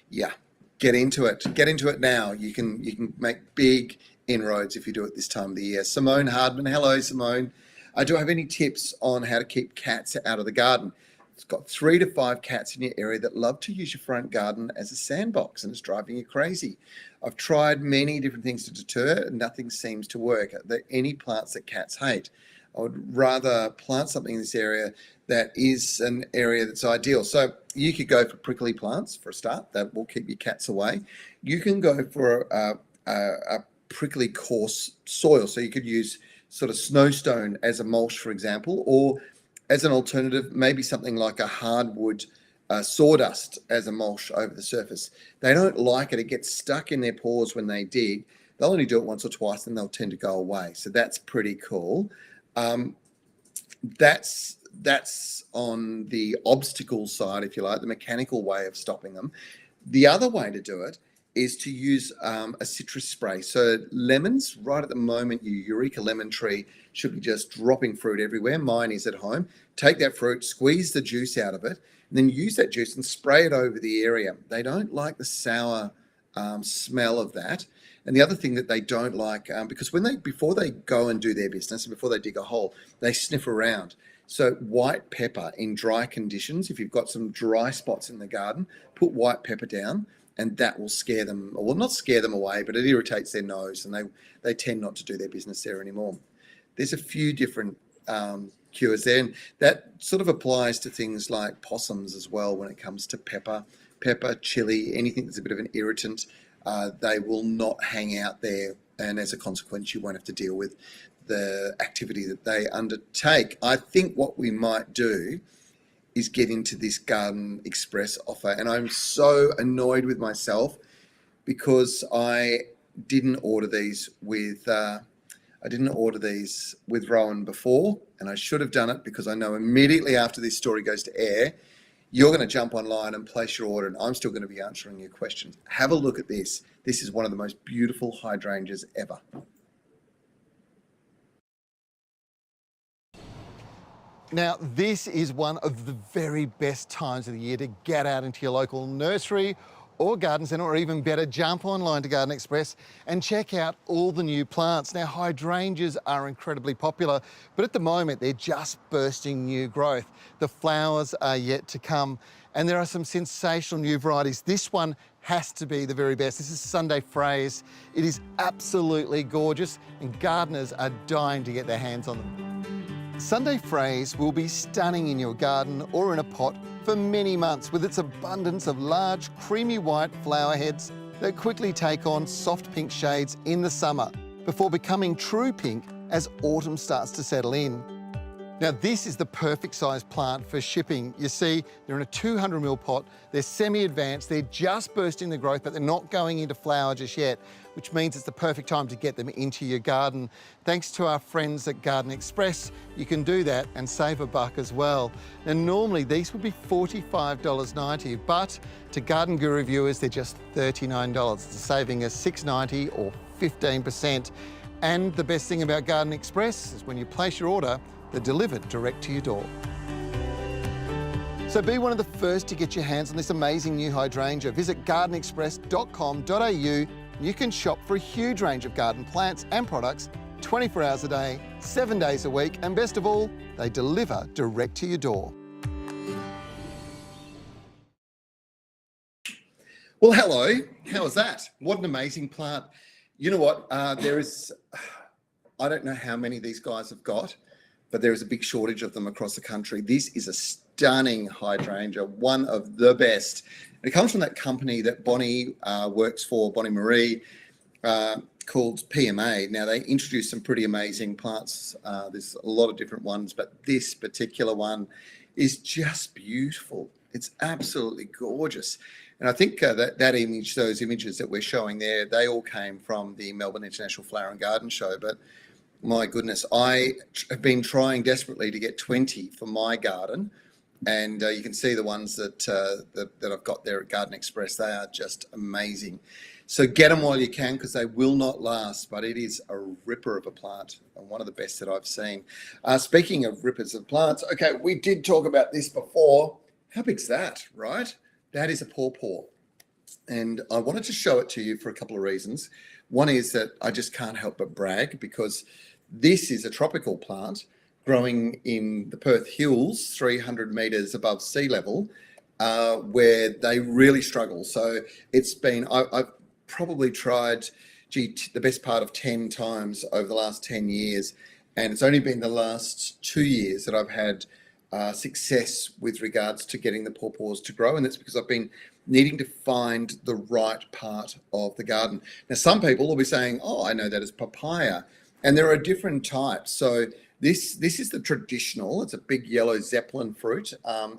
yeah, get into it. Get into it now. You can make big inroads if you do it this time of the year. Simone Hardman, hello, Simone. Do I have any tips on how to keep cats out of the garden? It's got 3 to 5 cats in your area that love to use your front garden as a sandbox, and it's driving you crazy. I've tried many different things to deter, and nothing seems to work. Are there any plants that cats hate? I would rather plant something in this area that is an area that's ideal. So you could go for prickly plants for a start. That will keep your cats away. You can go for a prickly coarse soil. So you could use sort of snowstone as a mulch, for example, or as an alternative, maybe something like a hardwood sawdust as a mulch over the surface. They don't like it. It gets stuck in their paws when they dig. they'll only do it once or twice, and they'll tend to go away. So that's pretty cool. That's on the obstacle side, if you like, the mechanical way of stopping them. The other way to do it is to use a citrus spray. So lemons, right at the moment, your Eureka lemon tree should be just dropping fruit everywhere. Mine is at home. Take that fruit, squeeze the juice out of it, and then use that juice and spray it over the area. They don't like the sour smell of that. And the other thing that they don't like, because before they go and do their business and before they dig a hole, they sniff around. So white pepper in dry conditions, if you've got some dry spots in the garden, put white pepper down, and that will scare them, or not scare them away, but it irritates their nose, and they tend not to do their business there anymore. There's a few different cures there, and that sort of applies to things like possums as well when it comes to pepper, chili, anything that's a bit of an irritant. They will not hang out there, and as a consequence, you won't have to deal with the activity that they undertake. I think what we might do is get into this Garden Express offer, and I'm so annoyed with myself because I didn't order these with Rowan before, and I should have done it because I know immediately after this story goes to air, you're going to jump online and place your order, and I'm still going to be answering your questions. Have a look at this. This is one of the most beautiful hydrangeas ever. Now, this is one of the very best times of the year to get out into your local nursery or garden centre, or even better, jump online to Garden Express and check out all the new plants. Now, hydrangeas are incredibly popular, but at the moment, they're just bursting new growth. The flowers are yet to come, and there are some sensational new varieties. This one has to be the very best. This is Sunday Fraise. It is absolutely gorgeous, and gardeners are dying to get their hands on them. Sunday Fraise will be stunning in your garden or in a pot for many months with its abundance of large, creamy white flower heads that quickly take on soft pink shades in the summer before becoming true pink as autumn starts to settle in. Now, this is the perfect size plant for shipping. You see, they're in a 200ml pot, they're semi-advanced, they're just bursting the growth, but they're not going into flower just yet, which means it's the perfect time to get them into your garden. Thanks to our friends at Garden Express, you can do that and save $1 as well. Now, normally these would be $45.90, but to Garden Guru viewers, they're just $39. It's a saving of $6.90 or 15%. And the best thing about Garden Express is when you place your order, they're delivered direct to your door. So be one of the first to get your hands on this amazing new hydrangea. Visit gardenexpress.com.au. You can shop for a huge range of garden plants and products 24 hours a day, 7 days a week, and best of all, they deliver direct to your door. Well, hello. How was that? What an amazing plant. You know what? I don't know how many these guys have got, but there is a big shortage of them across the country. This is a stunning hydrangea, one of the best. It comes from that company that Bonnie works for, Bonnie Marie, called PMA. Now, they introduced some pretty amazing plants. There's a lot of different ones, but this particular one is just beautiful. It's absolutely gorgeous. And I think that image, those images that we're showing there, they all came from the Melbourne International Flower and Garden Show. But my goodness, I have been trying desperately to get 20 for my garden. And you can see the ones that I've got there at Garden Express. They are just amazing. So get them while you can, because they will not last, but it is a ripper of a plant and one of the best that I've seen. Speaking of rippers of plants, okay, we did talk about this before. How big's that, right? That is a pawpaw. And I wanted to show it to you for a couple of reasons. One is that I just can't help but brag, because this is a tropical plant growing in the Perth Hills, 300 metres above sea level, where they really struggle. So it's been, I've probably tried, the best part of 10 times over the last 10 years. And it's only been the last 2 years that I've had success with regards to getting the pawpaws to grow. And that's because I've been needing to find the right part of the garden. Now, some people will be saying, oh, I know that as papaya. And there are different types. So this is the traditional. It's a big yellow Zeppelin fruit,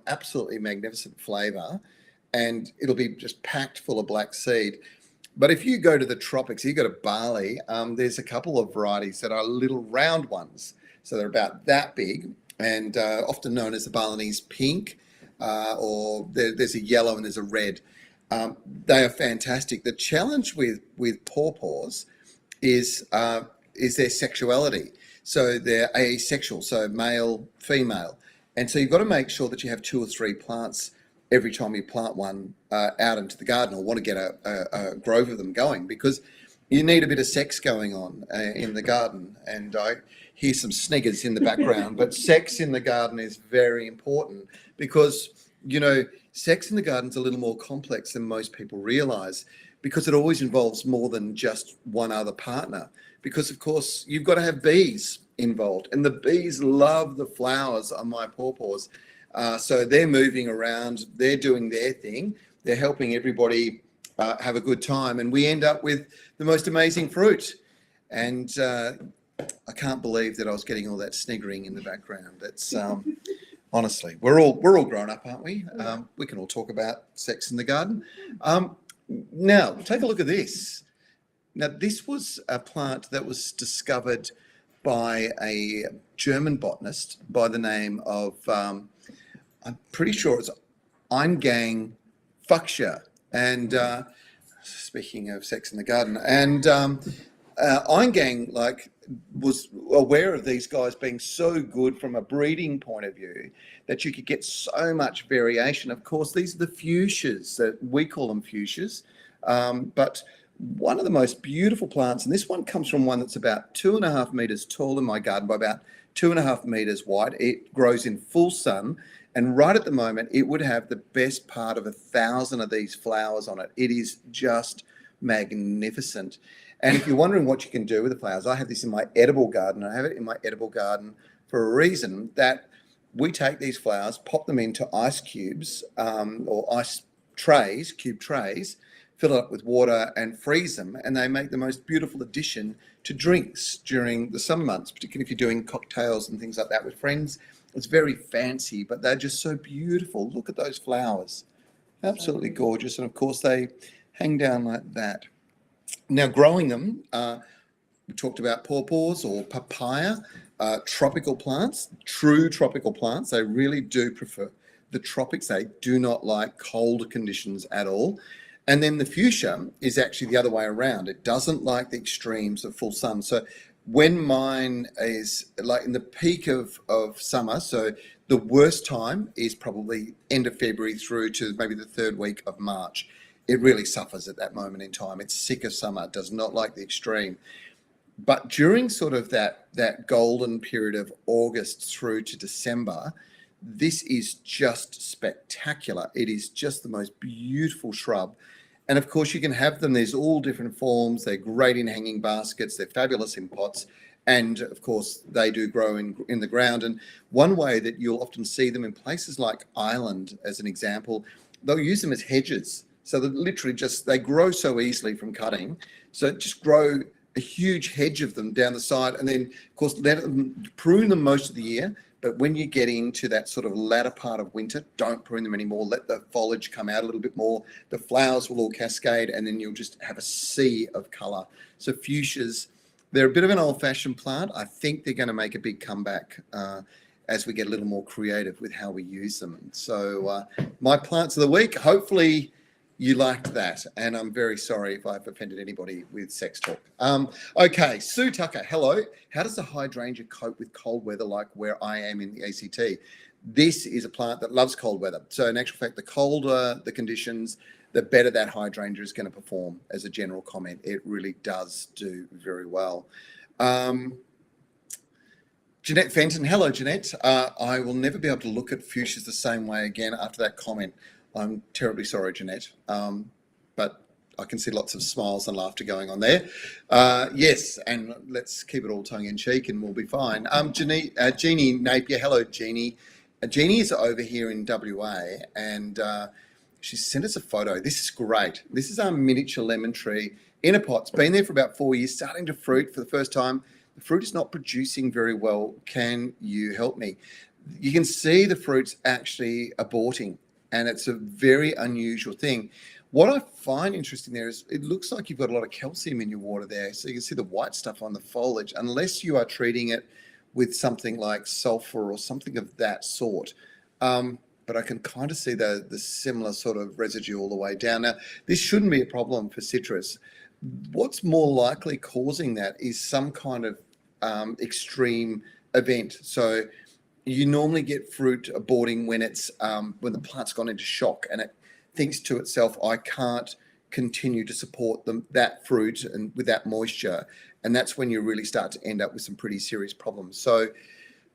absolutely magnificent flavour, and it'll be just packed full of black seed. But if you go to the tropics, you go to Bali, there's a couple of varieties that are little round ones. So they're about that big and often known as the Balinese pink, or there's a yellow and there's a red. They are fantastic. The challenge with pawpaws is their sexuality. So they're asexual, so male, female. And so you've got to make sure that you have 2 or 3 plants every time you plant one out into the garden, or want to get a grove of them going, because you need a bit of sex going on in the garden. And I hear some sniggers in the background, but sex in the garden is very important because, you know, sex in the garden is a little more complex than most people realize, because it always involves more than just one other partner. Because, of course, you've got to have bees involved, and the bees love the flowers on my pawpaws. So they're moving around, they're doing their thing, they're helping everybody have a good time, and we end up with the most amazing fruit. And I can't believe that I was getting all that sniggering in the background. That's honestly, we're all grown up, aren't we? We can all talk about sex in the garden. Now, take a look at this. Now, this was a plant that was discovered by a German botanist by the name of, I'm pretty sure it's Eingang Fuchsia. And speaking of sex in the garden, and Eingang was aware of these guys being so good from a breeding point of view that you could get so much variation. Of course, these are the fuchsias, that we call them fuchsias, but one of the most beautiful plants, and this one comes from one that's about 2.5 meters tall in my garden by about 2.5 meters wide. It grows in full sun, and right at the moment it would have the best part of 1,000 of these flowers on it. It is just magnificent. And if you're wondering what you can do with the flowers, I have this in my edible garden. I have it in my edible garden for a reason, that we take these flowers, pop them into ice cubes, or ice trays, cube trays, fill it up with water and freeze them, and they make the most beautiful addition to drinks during the summer months, particularly if you're doing cocktails and things like that with friends. It's very fancy, but they're just so beautiful. Look at those flowers. Absolutely gorgeous. And of course they hang down like that. Now, growing them, we talked about pawpaws or papaya, tropical plants, true tropical plants. They really do prefer the tropics. They do not like cold conditions at all. And then the fuchsia is actually the other way around. It doesn't like the extremes of full sun. So when mine is like in the peak of summer, so the worst time is probably end of February through to maybe the 3rd week of March. It really suffers at that moment in time. It's sick of summer, does not like the extreme. But during sort of that golden period of August through to December, this is just spectacular. It is just the most beautiful shrub. And of course, you can have them. There's all different forms. They're great in hanging baskets. They're fabulous in pots. And of course, they do grow in the ground. And one way that you'll often see them in places like Ireland, as an example, they'll use them as hedges. So that literally they grow so easily from cutting. So just grow a huge hedge of them down the side. And then, of course, let them prune them most of the year. But when you get into that sort of latter part of winter, don't prune them anymore. Let the foliage come out a little bit more. The flowers will all cascade, and then you'll just have a sea of colour. So fuchsias, they're a bit of an old-fashioned plant. I think they're going to make a big comeback as we get a little more creative with how we use them. So my plants of the week, hopefully you liked that, and I'm very sorry if I've offended anybody with sex talk. Okay, Sue Tucker, hello. How does a hydrangea cope with cold weather like where I am in the ACT? This is a plant that loves cold weather. So in actual fact, the colder the conditions, the better that hydrangea is going to perform. As a general comment, it really does do very well. Jeanette Fenton, hello Jeanette. I will never be able to look at fuchsias the same way again after that comment. I'm terribly sorry, Jeanette, but I can see lots of smiles and laughter going on there. Yes, and let's keep it all tongue-in-cheek and we'll be fine. Jeannie Napier, hello, Jeannie. Jeannie is over here in WA, and she sent us a photo. This is great. This is our miniature lemon tree in a pot. It's been there for about 4 years, starting to fruit for the first time. The fruit is not producing very well. Can you help me? You can see the fruit's actually aborting. And it's a very unusual thing. What I find interesting there is it looks like you've got a lot of calcium in your water there. So you can see the white stuff on the foliage, unless you are treating it with something like sulfur or something of that sort. But I can kind of see the similar sort of residue all the way down. Now, this shouldn't be a problem for citrus. What's more likely causing that is some kind of extreme event. So you normally get fruit aborting when it's when the plant's gone into shock and it thinks to itself, I can't continue to support that fruit and with that moisture. And that's when you really start to end up with some pretty serious problems. So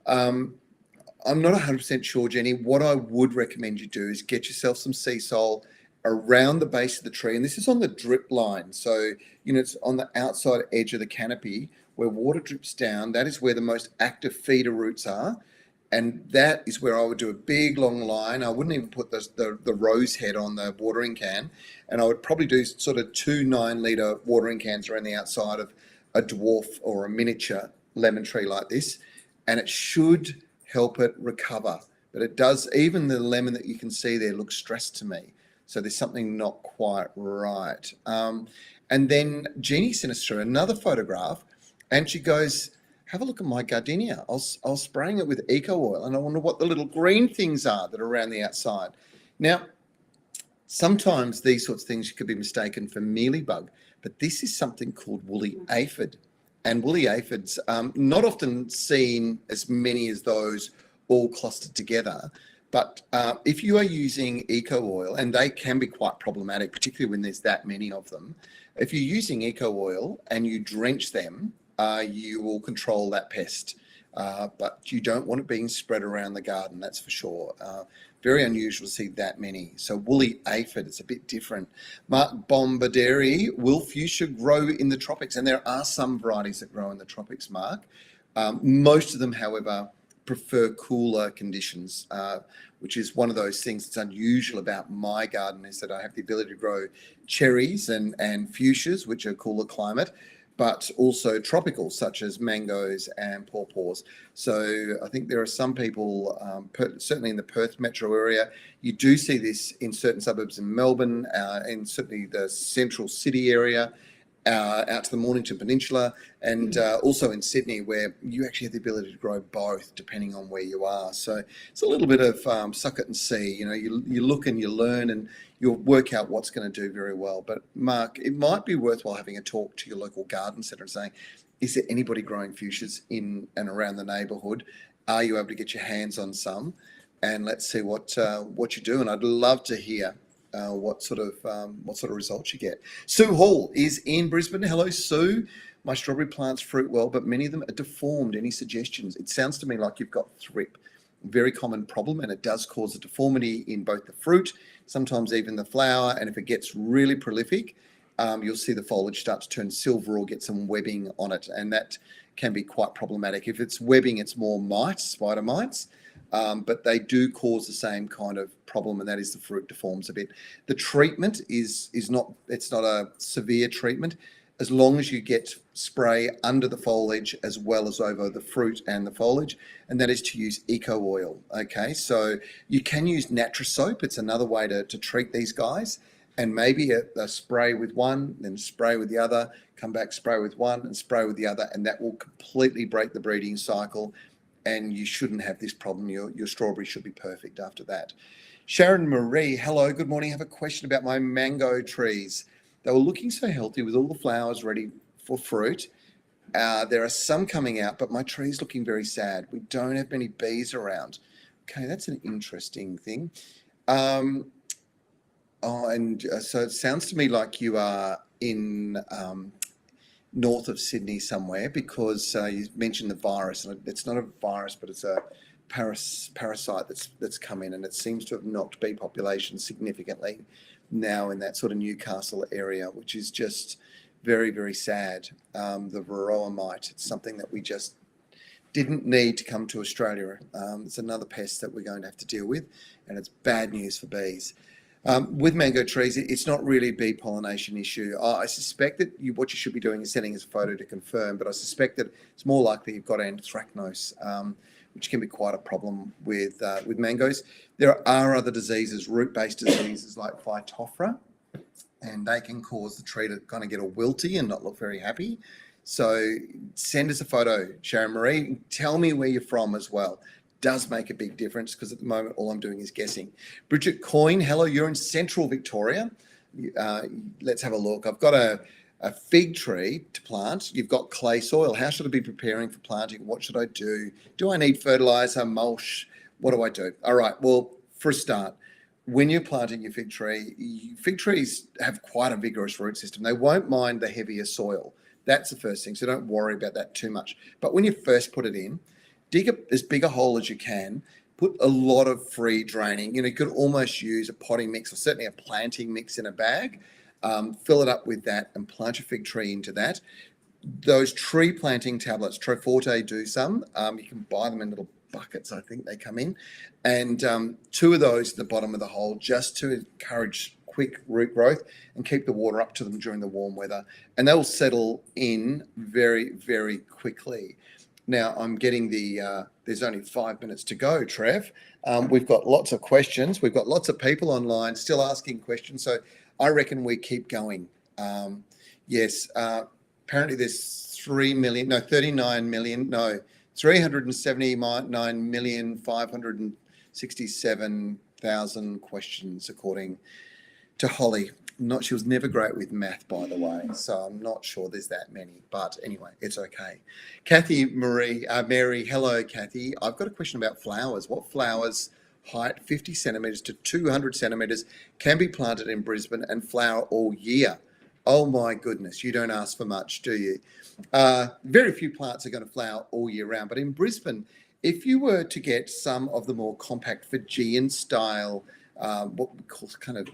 I'm not 100% sure, Jenny. What I would recommend you do is get yourself some sea salt around the base of the tree. And this is on the drip line. So, it's on the outside edge of the canopy where water drips down. That is where the most active feeder roots are. And that is where I would do a big long line. I wouldn't even put the rose head on the watering can. And I would probably do sort of 2 9-litre watering cans around the outside of a dwarf or a miniature lemon tree like this. And it should help it recover. But it does, even the lemon that you can see there looks stressed to me. So there's something not quite right. And then Jeannie sent us through another photograph and she goes, have a look at my gardenia. I was spraying it with eco oil and I wonder what the little green things are that are around the outside. Now, sometimes these sorts of things could be mistaken for mealybug, but this is something called woolly aphid. And woolly aphids, not often seen as many as those all clustered together. But if you are using eco oil, and they can be quite problematic, particularly when there's that many of them, if you're using eco oil and you drench them, you will control that pest. But you don't want it being spread around the garden, that's for sure. Very unusual to see that many. So woolly aphid, it's a bit different. Mark Bombarderi, will fuchsia grow in the tropics? And there are some varieties that grow in the tropics, Mark. Most of them, however, prefer cooler conditions, which is one of those things that's unusual about my garden, is that I have the ability to grow cherries and fuchsias, which are cooler climate, but also tropical, such as mangoes and pawpaws. So I think there are some people, certainly in the Perth metro area, you do see this in certain suburbs in Melbourne, and certainly the central city area, out to the Mornington Peninsula, and also in Sydney, where you actually have the ability to grow both depending on where you are. So it's a little bit of suck it and see. You look and you learn and you'll work out what's going to do very well. But Mark, it might be worthwhile having a talk to your local garden centre and saying, is there anybody growing fuchsias in and around the neighbourhood? Are you able to get your hands on some? And let's see what you do. And I'd love to hear what sort of results you get. Sue Hall is in Brisbane. Hello, Sue. My strawberry plants fruit well, but many of them are deformed. Any suggestions? It sounds to me like you've got thrip. Very common problem, and it does cause a deformity in both the fruit, sometimes even the flower. And if it gets really prolific, you'll see the foliage start to turn silver or get some webbing on it, and that can be quite problematic. If it's webbing, it's more mites, spider mites. But they do cause the same kind of problem, and that is the fruit deforms a bit. The treatment is not a severe treatment, as long as you get spray under the foliage as well as over the fruit and the foliage, and that is to use eco oil. Okay, so you can use Natrasoap. It's another way to treat these guys, and maybe a spray with one, then spray with the other, come back, spray with one and spray with the other, and that will completely break the breeding cycle. And you shouldn't have this problem. Your strawberry should be perfect after that. Sharon Marie, hello, good morning. I have a question about my mango trees. They were looking so healthy with all the flowers ready for fruit. There are some coming out, but my tree's looking very sad. We don't have many bees around. Okay, that's an interesting thing. So it sounds to me like you are in north of Sydney somewhere, because you mentioned the virus, and it's not a virus, but it's a parasite that's come in, and it seems to have knocked bee population significantly now in that sort of Newcastle area, which is just very, very sad. The varroa mite, it's something that we just didn't need to come to Australia. It's another pest that we're going to have to deal with, and it's bad news for bees. With mango trees, it's not really a bee pollination issue. I suspect that what you should be doing is sending us a photo to confirm, but I suspect that it's more likely you've got anthracnose, which can be quite a problem with mangoes. There are other diseases, root-based diseases like Phytophthora, and they can cause the tree to kind of get all wilty and not look very happy. So send us a photo, Sharon Marie. Tell me where you're from as well. Does make a big difference, because at the moment all I'm doing is guessing. Bridget Coyne, hello, you're in central Victoria. Let's have a look. I've got a fig tree to plant. You've got clay soil. How should I be preparing for planting? What should I do? Do I need fertilizer, mulch? What do I do? All right, well, for a start, when you're planting your fig trees have quite a vigorous root system. They won't mind the heavier soil. That's the first thing, so don't worry about that too much. But when you first put it in, dig as big a hole as you can, put a lot of free draining. You could almost use a potting mix or certainly a planting mix in a bag. Fill it up with that and plant your fig tree into that. Those tree planting tablets, Trevor do some. You can buy them in little buckets, I think they come in. And 2 of those at the bottom of the hole, just to encourage quick root growth and keep the water up to them during the warm weather. And they will settle in very, very quickly. Now, I'm getting there's only 5 minutes to go, Trev. We've got lots of questions. We've got lots of people online still asking questions. So I reckon we keep going. Yes, apparently there's 379,567,000 questions, according to Holly. She was never great with math, by the way, so I'm not sure there's that many, but anyway, it's okay. Kathy Mary, hello, Kathy. I've got a question about flowers. What flowers, height 50 centimetres to 200 centimetres, can be planted in Brisbane and flower all year? Oh my goodness, you don't ask for much, do you? Very few plants are going to flower all year round, but in Brisbane, if you were to get some of the more compact Fijian style, what we call kind of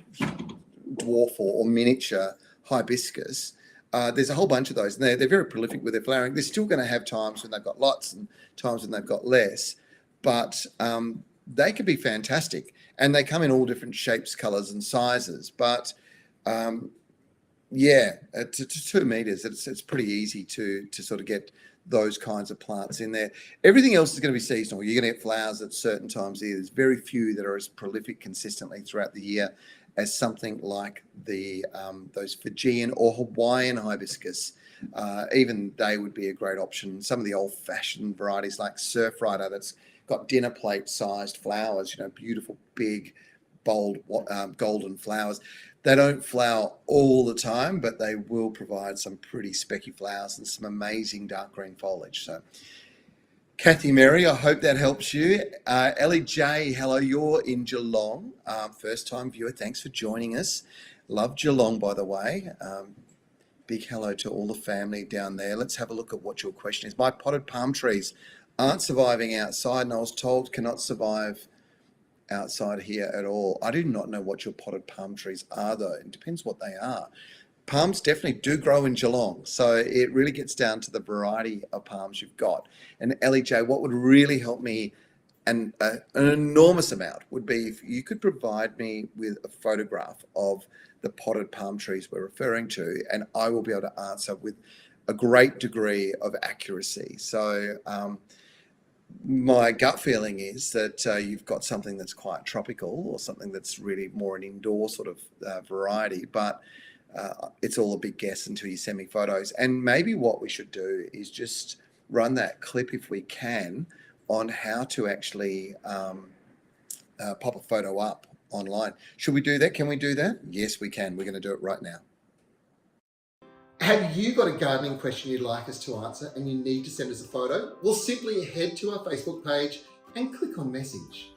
dwarf or miniature hibiscus, there's a whole bunch of those, and they're very prolific with their flowering. They're still going to have times when they've got lots and times when they've got less, but they can be fantastic, and they come in all different shapes, colours and sizes. But yeah, to 2 meters, it's pretty easy to sort of get those kinds of plants in there. Everything else is going to be seasonal. You're going to get flowers at certain times of the year. There's very few that are as prolific consistently throughout the year as something like those Fijian or Hawaiian hibiscus. Even they would be a great option. Some of the old-fashioned varieties like Surf Rider, that's got dinner plate-sized flowers, beautiful, big, bold, golden flowers. They don't flower all the time, but they will provide some pretty specky flowers and some amazing dark green foliage. So, Kathy Mary, I hope that helps you. Ellie J, hello, you're in Geelong. First-time viewer, thanks for joining us. Love Geelong, by the way. Big hello to all the family down there. Let's have a look at what your question is. My potted palm trees aren't surviving outside, and I was told cannot survive outside here at all. I do not know what your potted palm trees are, though. It depends what they are. Palms definitely do grow in Geelong, so it really gets down to the variety of palms you've got. And LEJ, what would really help me, and an enormous amount, would be if you could provide me with a photograph of the potted palm trees we're referring to, and I will be able to answer with a great degree of accuracy. So my gut feeling is that you've got something that's quite tropical, or something that's really more an indoor sort of variety, but it's all a big guess until you send me photos. And maybe what we should do is just run that clip, if we can, on how to actually pop a photo up online. Should we do that? Can we do that? Yes, we can. We're going to do it right now. Have you got a gardening question you'd like us to answer and you need to send us a photo? Well, simply head to our Facebook page and click on message.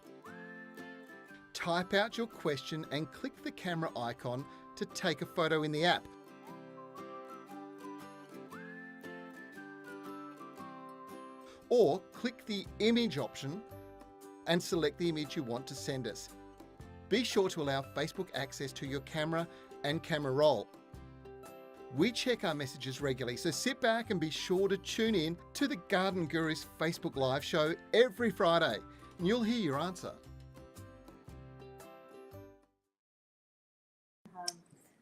Type out your question and click the camera icon to take a photo in the app. Or click the image option and select the image you want to send us. Be sure to allow Facebook access to your camera and camera roll. We check our messages regularly, so sit back and be sure to tune in to the Garden Gurus Facebook Live show every Friday, and you'll hear your answer.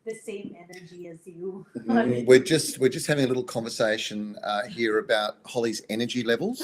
The same energy as you. We're just having a little conversation here about Holly's energy levels,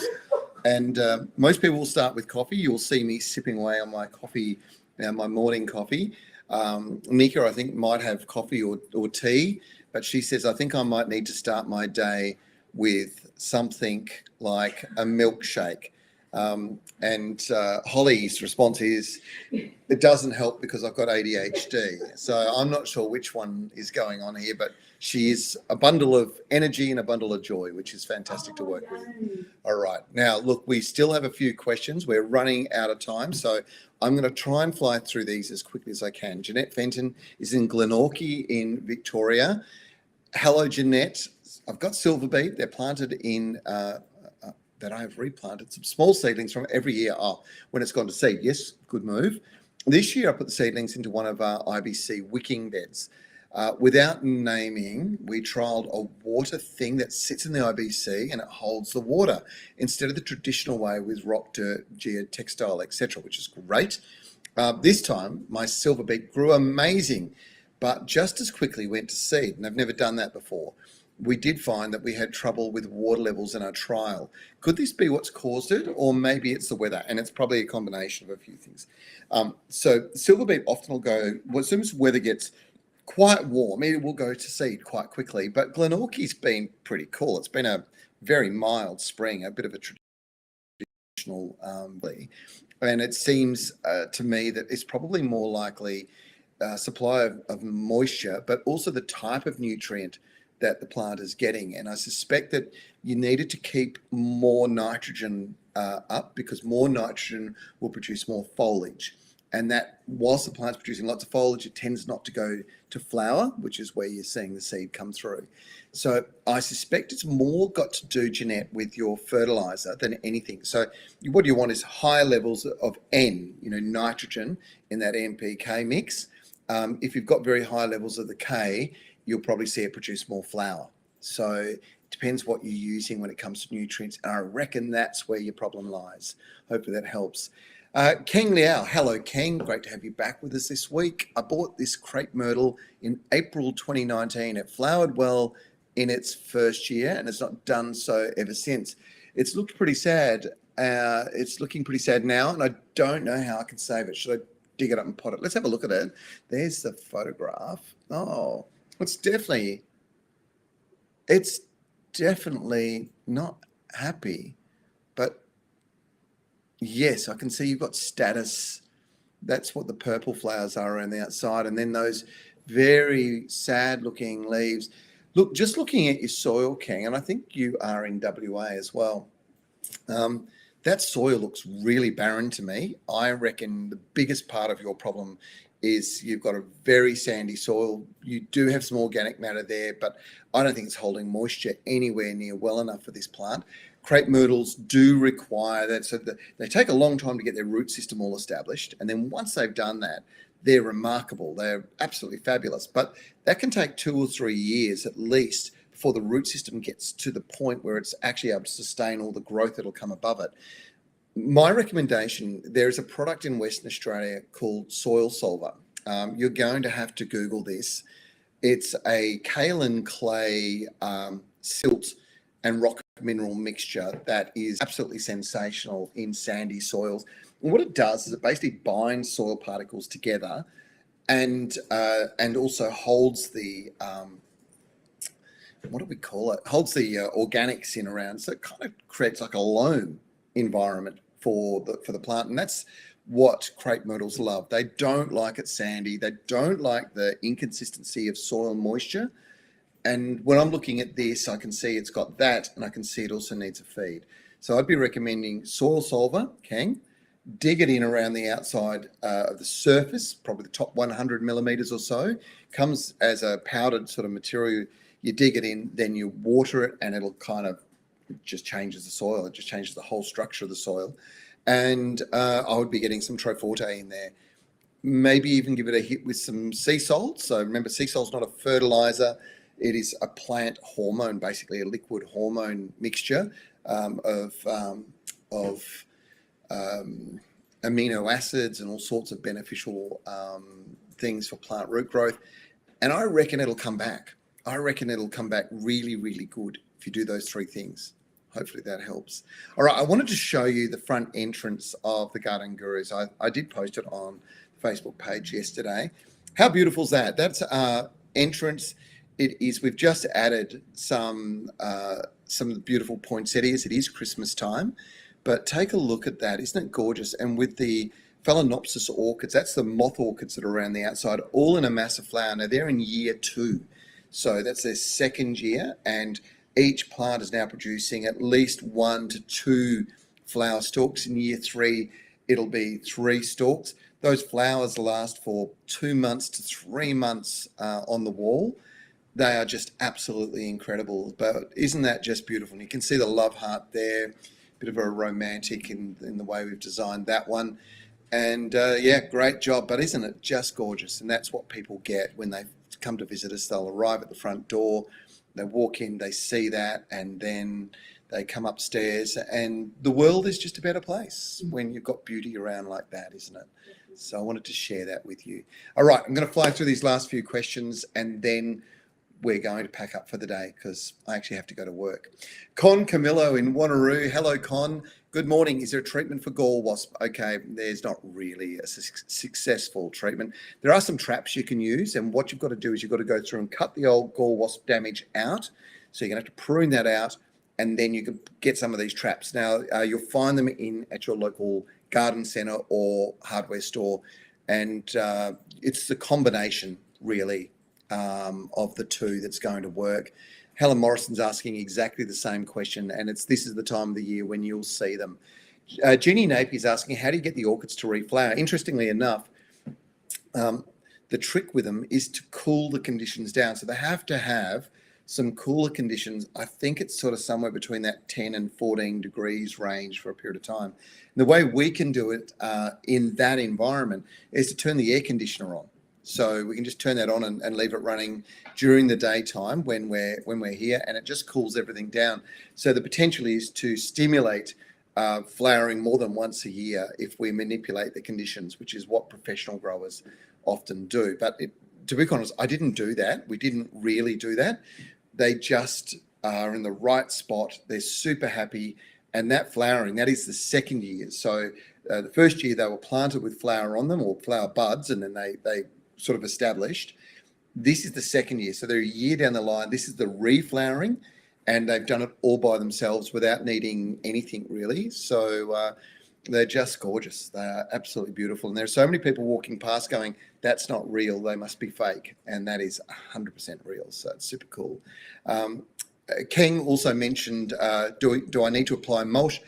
and most people will start with coffee. You'll see me sipping away on my coffee, my morning coffee. Nika, I think, might have coffee or tea, but she says, I think I might need to start my day with something like a milkshake. And Holly's response is, it doesn't help because I've got ADHD. So I'm not sure which one is going on here, but she is a bundle of energy and a bundle of joy, which is fantastic to work with. All right. Now, look, we still have a few questions. We're running out of time. So I'm going to try and fly through these as quickly as I can. Jeanette Fenton is in Glenorchy in Victoria. Hello, Jeanette. I've got silver beet. They're planted in... that I have replanted some small seedlings from every year. Oh, when it's gone to seed, yes, good move. This year I put the seedlings into one of our IBC wicking beds. Without naming, we trialled a water thing that sits in the IBC and it holds the water instead of the traditional way with rock, dirt, geotextile, etc., which is great. This time, my silver beet grew amazing, but just as quickly went to seed, and I've never done that before. We did find that we had trouble with water levels in our trial. Could this be what's caused it? Or maybe it's the weather, and it's probably a combination of a few things. So silver beet often will go, well, as soon as weather gets quite warm, it will go to seed quite quickly. But Glenorchy's been pretty cool. It's been a very mild spring, a bit of a traditional, and it seems to me that it's probably more likely supply of moisture, but also the type of nutrient that the plant is getting. And I suspect that you needed to keep more nitrogen up, because more nitrogen will produce more foliage. And that, whilst the plant's producing lots of foliage, it tends not to go to flower, which is where you're seeing the seed come through. So I suspect it's more got to do, Jeanette, with your fertilizer than anything. So what you want is higher levels of N, nitrogen in that NPK mix. If you've got very high levels of the K, you'll probably see it produce more flower. So it depends what you're using when it comes to nutrients. And I reckon that's where your problem lies. Hopefully that helps. Keng Liao, hello Keng, great to have you back with us this week. I bought this crepe myrtle in April 2019. It flowered well in its first year and it's not done so ever since. It's looked pretty sad. It's looking pretty sad now, and I don't know how I can save it. Should I dig it up and pot it? Let's have a look at it. There's the photograph. Oh, it's definitely not happy, but yes, I can see you've got status. That's what the purple flowers are around the outside, and then those very sad looking leaves. Look, just looking at your soil, Kang, and I think you are in WA as well. That soil looks really barren to me. I reckon the biggest part of your problem is you've got a very sandy soil. You do have some organic matter there, but I don't think it's holding moisture anywhere near well enough for this plant. Crepe myrtles do require that, so they take a long time to get their root system all established, and then once they've done that, they're remarkable. They're absolutely fabulous, but that can take 2 or 3 years at least before the root system gets to the point where it's actually able to sustain all the growth that'll come above it. My recommendation, there's a product in Western Australia called Soil Solver. You're going to have to Google this. It's a kaolin clay, silt and rock mineral mixture that is absolutely sensational in sandy soils. And what it does is it basically binds soil particles together and also holds the, what do we call it? Holds the organics in around. So it kind of creates like a loam environment for the plant, and that's what crepe myrtles love. They don't like it sandy. They don't like the inconsistency of soil moisture. And when I'm looking at this, I can see it's got that, and I can see it also needs a feed. So I'd be recommending Soil Solver, Kang. Dig it in around the outside of the surface, probably the top 100 millimeters or so. Comes as a powdered sort of material. You dig it in, then you water it, and it'll kind of just changes the soil. It just changes the whole structure of the soil. And I would be getting some Troforte in there. Maybe even give it a hit with some sea salt. So remember, sea salt's not a fertilizer. It is a plant hormone, basically a liquid hormone mixture of amino acids and all sorts of beneficial things for plant root growth. And I reckon it'll come back. I reckon it'll come back really, really good if you do those 3 things. Hopefully that helps. All right, I wanted to show you the front entrance of the Garden Gurus. I did post it on the Facebook page yesterday. How beautiful is that? That's our entrance. It is. We've just added some beautiful poinsettias. It is Christmas time, but take a look at that. Isn't it gorgeous? And with the Phalaenopsis orchids, that's the moth orchids that are around the outside, all in a massive flower. Now they're in year 2, so that's their second year, and each plant is now producing at least 1 to 2 flower stalks. In year 3, it'll be 3 stalks. Those flowers last for 2 months to 3 months on the wall. They are just absolutely incredible. But isn't that just beautiful? And you can see the love heart there, bit of a romantic in the way we've designed that one. And yeah, great job. But isn't it just gorgeous? And that's what people get when they come to visit us. They'll arrive at the front door, they walk in, they see that, and then they come upstairs, and the world is just a better place when you've got beauty around like that, isn't it? So I wanted to share that with you. All right, I'm going to fly through these last few questions, and then we're going to pack up for the day because I actually have to go to work. Con Camillo in Wanneroo. Hello, Con. Good morning. Is there a treatment for gall wasp? Okay, there's not really a successful treatment. There are some traps you can use, and what you've got to do is you've got to go through and cut the old gall wasp damage out. So you're going to have to prune that out, and then you can get some of these traps. Now, you'll find them at your local garden centre or hardware store, and it's the combination, really, of the two that's going to work. Helen Morrison's asking exactly the same question, and this is the time of the year when you'll see them. Jeannie Napier's asking, how do you get the orchids to reflower? Interestingly enough, the trick with them is to cool the conditions down. So they have to have some cooler conditions. I think it's sort of somewhere between that 10 and 14 degrees range for a period of time. And the way we can do it in that environment is to turn the air conditioner on. So we can just turn that on and leave it running during the daytime when we're here, and it just cools everything down. So the potential is to stimulate flowering more than once a year if we manipulate the conditions, which is what professional growers often do. But to be honest, I didn't do that. We didn't really do that. They just are in the right spot. They're super happy. And that flowering, that is the second year. So the first year they were planted with flower on them, or flower buds, and then they sort of established. This is the second year. So they're a year down the line. This is the reflowering, and they've done it all by themselves without needing anything really. So they're just gorgeous. They are absolutely beautiful. And there are so many people walking past going, that's not real, they must be fake. And that is 100% real. So it's super cool. King also mentioned, do I need to apply mulch?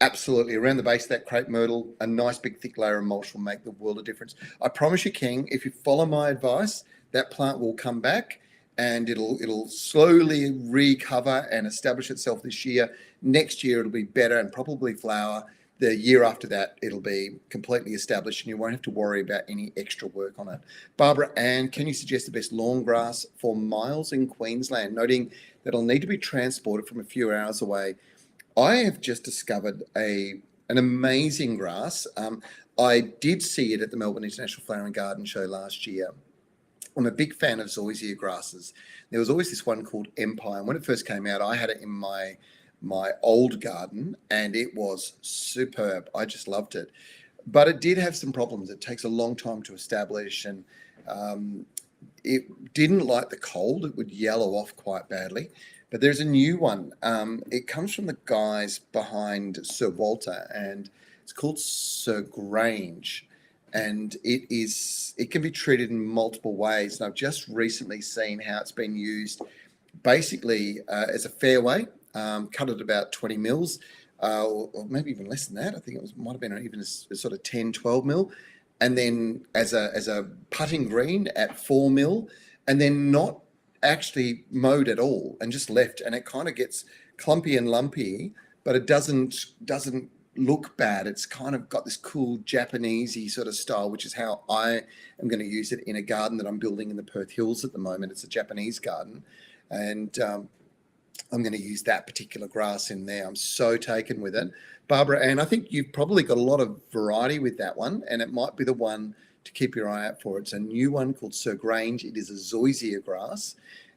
Absolutely. Around the base of that crepe myrtle, a nice big thick layer of mulch will make the world of difference. I promise you, King, if you follow my advice, that plant will come back and it'll slowly recover and establish itself this year. Next year it'll be better and probably flower. The year after that it'll be completely established and you won't have to worry about any extra work on it. Barbara Ann, can you suggest the best lawn grass for miles in Queensland? Noting that it'll need to be transported from a few hours away. I have just discovered an amazing grass. I did see it at the Melbourne International Flower and Garden Show last year. I'm a big fan of zoysia grasses. There was always this one called Empire. And when it first came out, I had it in my old garden and it was superb. I just loved it. But it did have some problems. It takes a long time to establish, and it didn't like the cold. It would yellow off quite badly. But there's a new one. It comes from the guys behind Sir Walter, and it's called Sir Grange. And it can be treated in multiple ways. And I've just recently seen how it's been used basically as a fairway, cut at about 20 mils, or maybe even less than that. I think might have been even a sort of 10, 12 mil. And then as a putting green at 4 mil, and then not actually mowed at all and just left, and it kind of gets clumpy and lumpy, but it doesn't look bad. It's kind of got this cool Japanesey sort of style, which is how I am going to use it in a garden that I'm building in the Perth Hills at the moment. It's a Japanese garden, and I'm going to use that particular grass in there. I'm so taken with it, Barbara, and I think you've probably got a lot of variety with that one, and it might be the one to keep your eye out for. It's a new one called Sir Grange. It is a zoysia grass,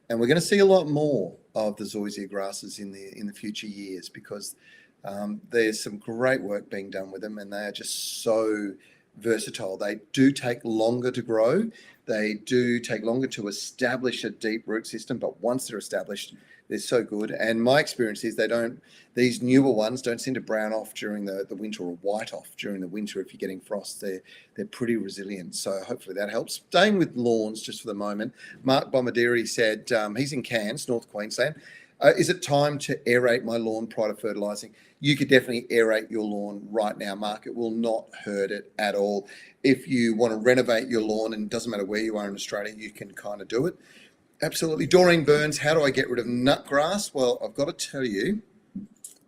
and we're going to see a lot more of the zoysia grasses in the future years, because there's some great work being done with them, and they are just so versatile. They do take longer to grow. They do take longer to establish a deep root system, but once they're established, they're so good. And my experience is these newer ones don't seem to brown off during the winter or white off during the winter. If you're getting frost, they're pretty resilient. So hopefully that helps. Staying with lawns just for the moment, Mark Bomadiri said he's in Cairns, North Queensland. Is it time to aerate my lawn prior to fertilising? You could definitely aerate your lawn right now, Mark. It will not hurt it at all. If you want to renovate your lawn, and it doesn't matter where you are in Australia, you can kind of do it. Absolutely. Doreen Burns, how do I get rid of nut grass? Well, I've got to tell you,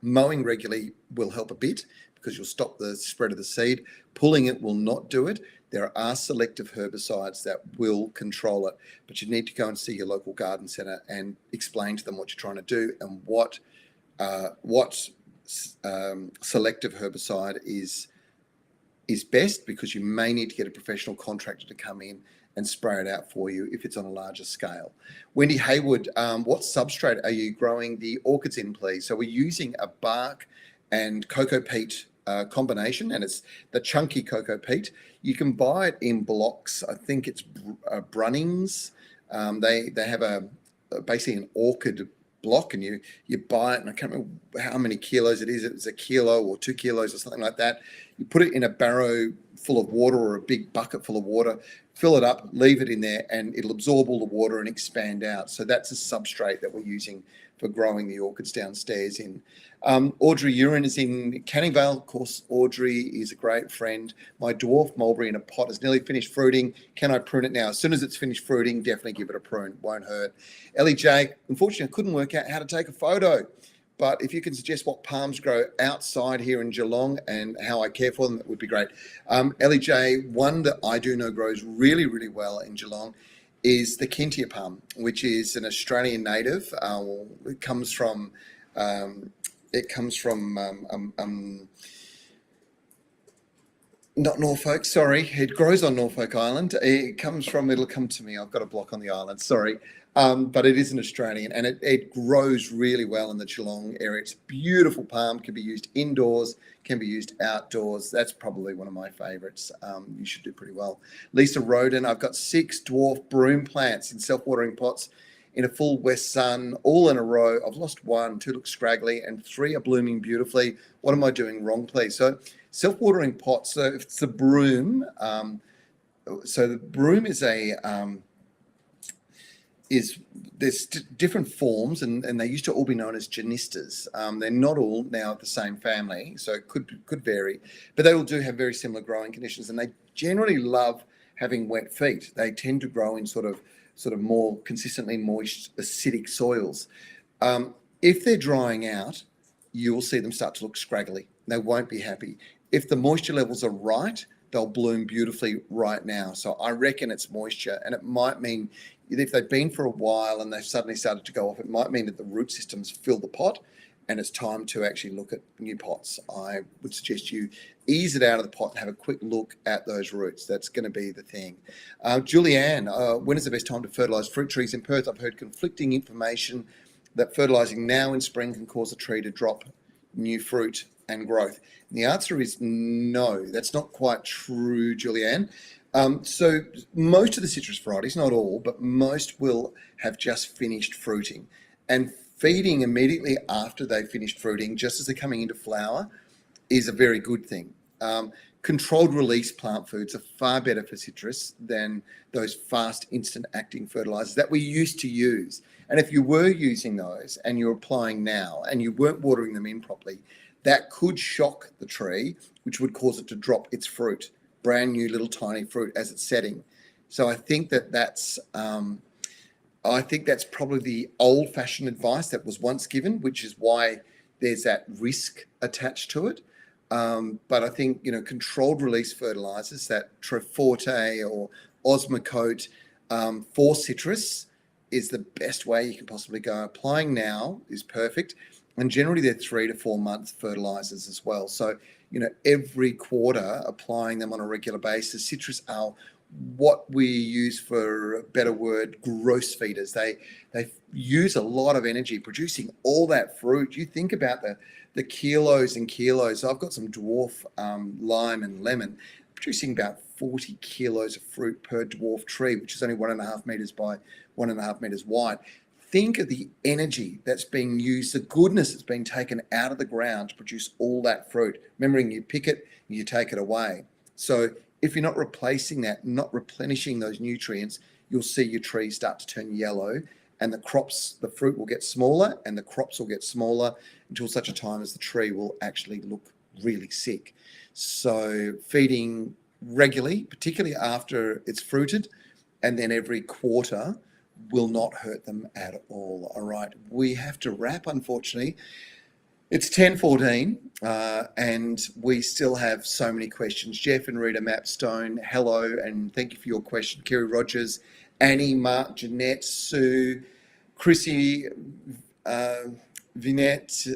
mowing regularly will help a bit because you'll stop the spread of the seed. Pulling it will not do it. There are selective herbicides that will control it, but you need to go and see your local garden centre and explain to them what you're trying to do and what selective herbicide is best, because you may need to get a professional contractor to come in and spray it out for you if it's on a larger scale. Wendy Haywood, what substrate are you growing the orchids in, please? So we're using a bark and cocoa peat combination, and it's the chunky cocoa peat. You can buy it in blocks. I think it's Brunnings. They have basically an orchid block, and you buy it, and I can't remember how many kilos it is. It's a kilo or 2 kilos or something like that. You put it in a barrow full of water or a big bucket full of water, fill it up, leave it in there, and it'll absorb all the water and expand out. So that's a substrate that we're using for growing the orchids downstairs in. Audrey Urin is in Canning Vale. Of course, Audrey is a great friend. My dwarf mulberry in a pot is nearly finished fruiting. Can I prune it now? As soon as it's finished fruiting, definitely give it a prune. Won't hurt. Ellie J, unfortunately, I couldn't work out how to take a photo, but if you can suggest what palms grow outside here in Geelong and how I care for them, that would be great. Ellie J, one that I do know grows really, really well in Geelong is the Kentia palm, which is an Australian native. It comes from not Norfolk, sorry. It grows on Norfolk Island. It'll come to me. I've got a block on the island, sorry. But it is an Australian, and it grows really well in the Geelong area. It's a beautiful palm, can be used indoors, can be used outdoors. That's probably one of my favourites. You should do pretty well. Lisa Roden, I've got 6 dwarf broom plants in self-watering pots in a full west sun, all in a row. I've lost 1, 2 look scraggly, and 3 are blooming beautifully. What am I doing wrong, please? So self-watering pots, so if it's a broom, so the broom is there's different forms, and they used to all be known as genistas. They're not all now the same family, so it could vary, but they all do have very similar growing conditions, and they generally love having wet feet. They tend to grow in sort of more consistently moist, acidic soils. If they're drying out, you'll see them start to look scraggly. They won't be happy. If the moisture levels are right, they'll bloom beautifully right now. So I reckon it's moisture, and it might mean if they've been for a while and they've suddenly started to go off, it might mean that the root systems fill the pot and it's time to actually look at new pots. I would suggest you ease it out of the pot and have a quick look at those roots. That's going to be the thing. Julianne, when is the best time to fertilise fruit trees in Perth? I've heard conflicting information that fertilising now in spring can cause a tree to drop new fruit and growth. And the answer is no, that's not quite true, Julianne. So most of the citrus varieties, not all, but most will have just finished fruiting, and feeding immediately after they've finished fruiting, just as they're coming into flower, is a very good thing. Controlled release plant foods are far better for citrus than those fast instant acting fertilizers that we used to use. And if you were using those and you're applying now and you weren't watering them in properly, that could shock the tree, which would cause it to drop its fruit, brand new little tiny fruit as it's setting. So I think that's probably the old-fashioned advice that was once given, which is why there's that risk attached to it. But I think, controlled release fertilizers, that Treforte or Osmocote for citrus is the best way you can possibly go. Applying now is perfect. And generally they're 3 to 4 month fertilizers as well. So, every quarter applying them on a regular basis. Citrus are what we use, for a better word, gross feeders. They use a lot of energy producing all that fruit. You think about the kilos and kilos. I've got some dwarf lime and lemon. producing about 40 kilos of fruit per dwarf tree, which is only 1.5 meters by 1.5 meters wide. Think of the energy that's being used, the goodness that's being taken out of the ground to produce all that fruit. Remembering, you pick it, you take it away. So if you're not replacing that, not replenishing those nutrients, you'll see your trees start to turn yellow, and the crops, the fruit will get smaller and the crops will get smaller until such a time as the tree will actually look really sick. So feeding regularly, particularly after it's fruited, and then every quarter, will not hurt them at all. All right, we have to wrap, unfortunately. It's 10:14, and we still have so many questions. Jeff and Rita Mapstone, hello, and thank you for your question. Kerry Rogers, Annie, Mark, Jeanette, Sue, Chrissy, Vinette,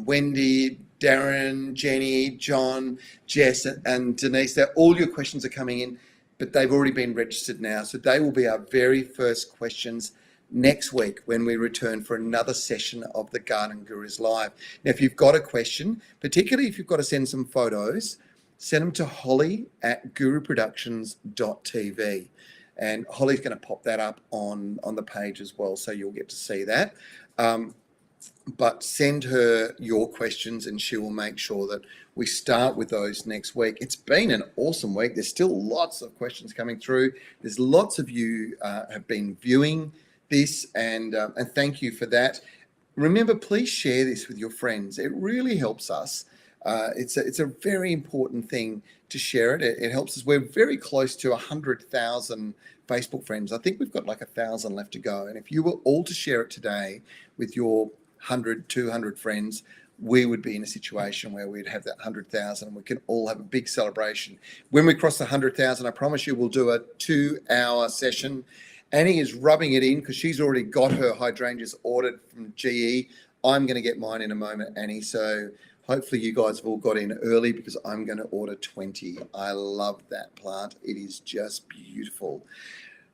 Wendy, Darren, Jenny, John, Jess, and Denise. All your questions are coming in, but they've already been registered now. So they will be our very first questions next week when we return for another session of the Garden Gurus Live. Now, if you've got a question, particularly if you've got to send some photos, send them to holly@guruproductions.tv. And Holly's going to pop that up on the page as well, so you'll get to see that. But send her your questions and she will make sure that we start with those next week. It's been an awesome week. There's still lots of questions coming through. There's lots of you have been viewing this, and thank you for that. Remember, please share this with your friends. It really helps us. It's a very important thing to share it. It helps us. We're very close to 100,000 Facebook friends. I think we've got like 1,000 left to go. And if you were all to share it today with your 100, 200 friends, we would be in a situation where we'd have that 100,000 and we can all have a big celebration. When we cross the 100,000, I promise you we'll do a 2-hour session. Annie is rubbing it in because she's already got her hydrangeas ordered from GE. I'm going to get mine in a moment, Annie. So hopefully you guys have all got in early because I'm going to order 20. I love that plant. It is just beautiful.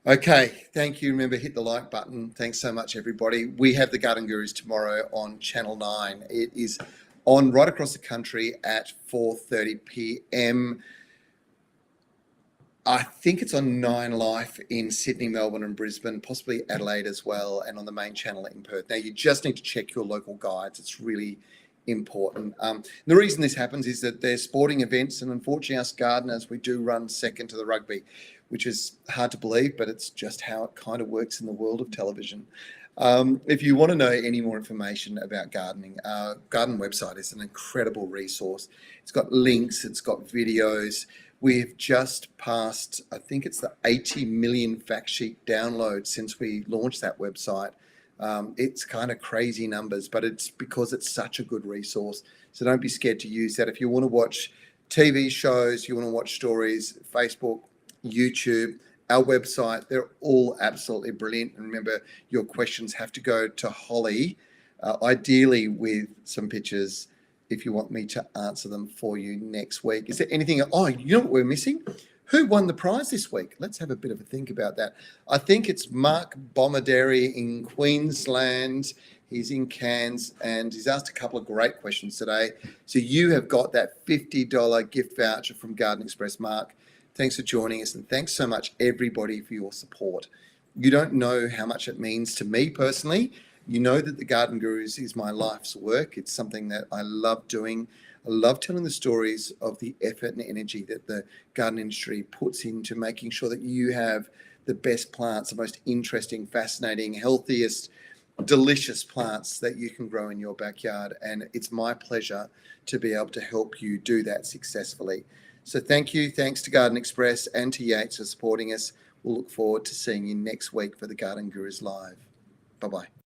Okay, thank you. Remember, hit the like button. Thanks so much, everybody. We have the Garden Gurus tomorrow on Channel 9. It is on right across the country at 4:30 p.m. I think it's on 9 Life in Sydney, Melbourne and Brisbane, possibly Adelaide as well, and on the main channel in Perth. Now, you just need to check your local guides. It's really important. The reason this happens is that there's sporting events, and unfortunately us gardeners, we do run second to the rugby, which is hard to believe, but it's just how it kind of works in the world of television. If you want to know any more information about gardening, our garden website is an incredible resource. It's got links, it's got videos. We've just passed, I think it's the 80 million fact sheet downloads since we launched that website. It's kind of crazy numbers, but it's because it's such a good resource. So don't be scared to use that. If you want to watch TV shows, you want to watch stories, Facebook, YouTube, our website, they're all absolutely brilliant. And remember, your questions have to go to Holly, ideally with some pictures, if you want me to answer them for you next week. Is there anything? Oh, you know what we're missing? Who won the prize this week? Let's have a bit of a think about that. I think it's Mark Bomarderi in Queensland. He's in Cairns and he's asked a couple of great questions today. So you have got that $50 gift voucher from Garden Express, Mark. Thanks for joining us, and thanks so much, everybody, for your support. You don't know how much it means to me personally. You know that the Garden Gurus is my life's work. It's something that I love doing. I love telling the stories of the effort and energy that the garden industry puts into making sure that you have the best plants, the most interesting, fascinating, healthiest, delicious plants that you can grow in your backyard. And it's my pleasure to be able to help you do that successfully. So thank you. Thanks to Garden Express and to Yates for supporting us. We'll look forward to seeing you next week for the Garden Gurus Live. Bye-bye.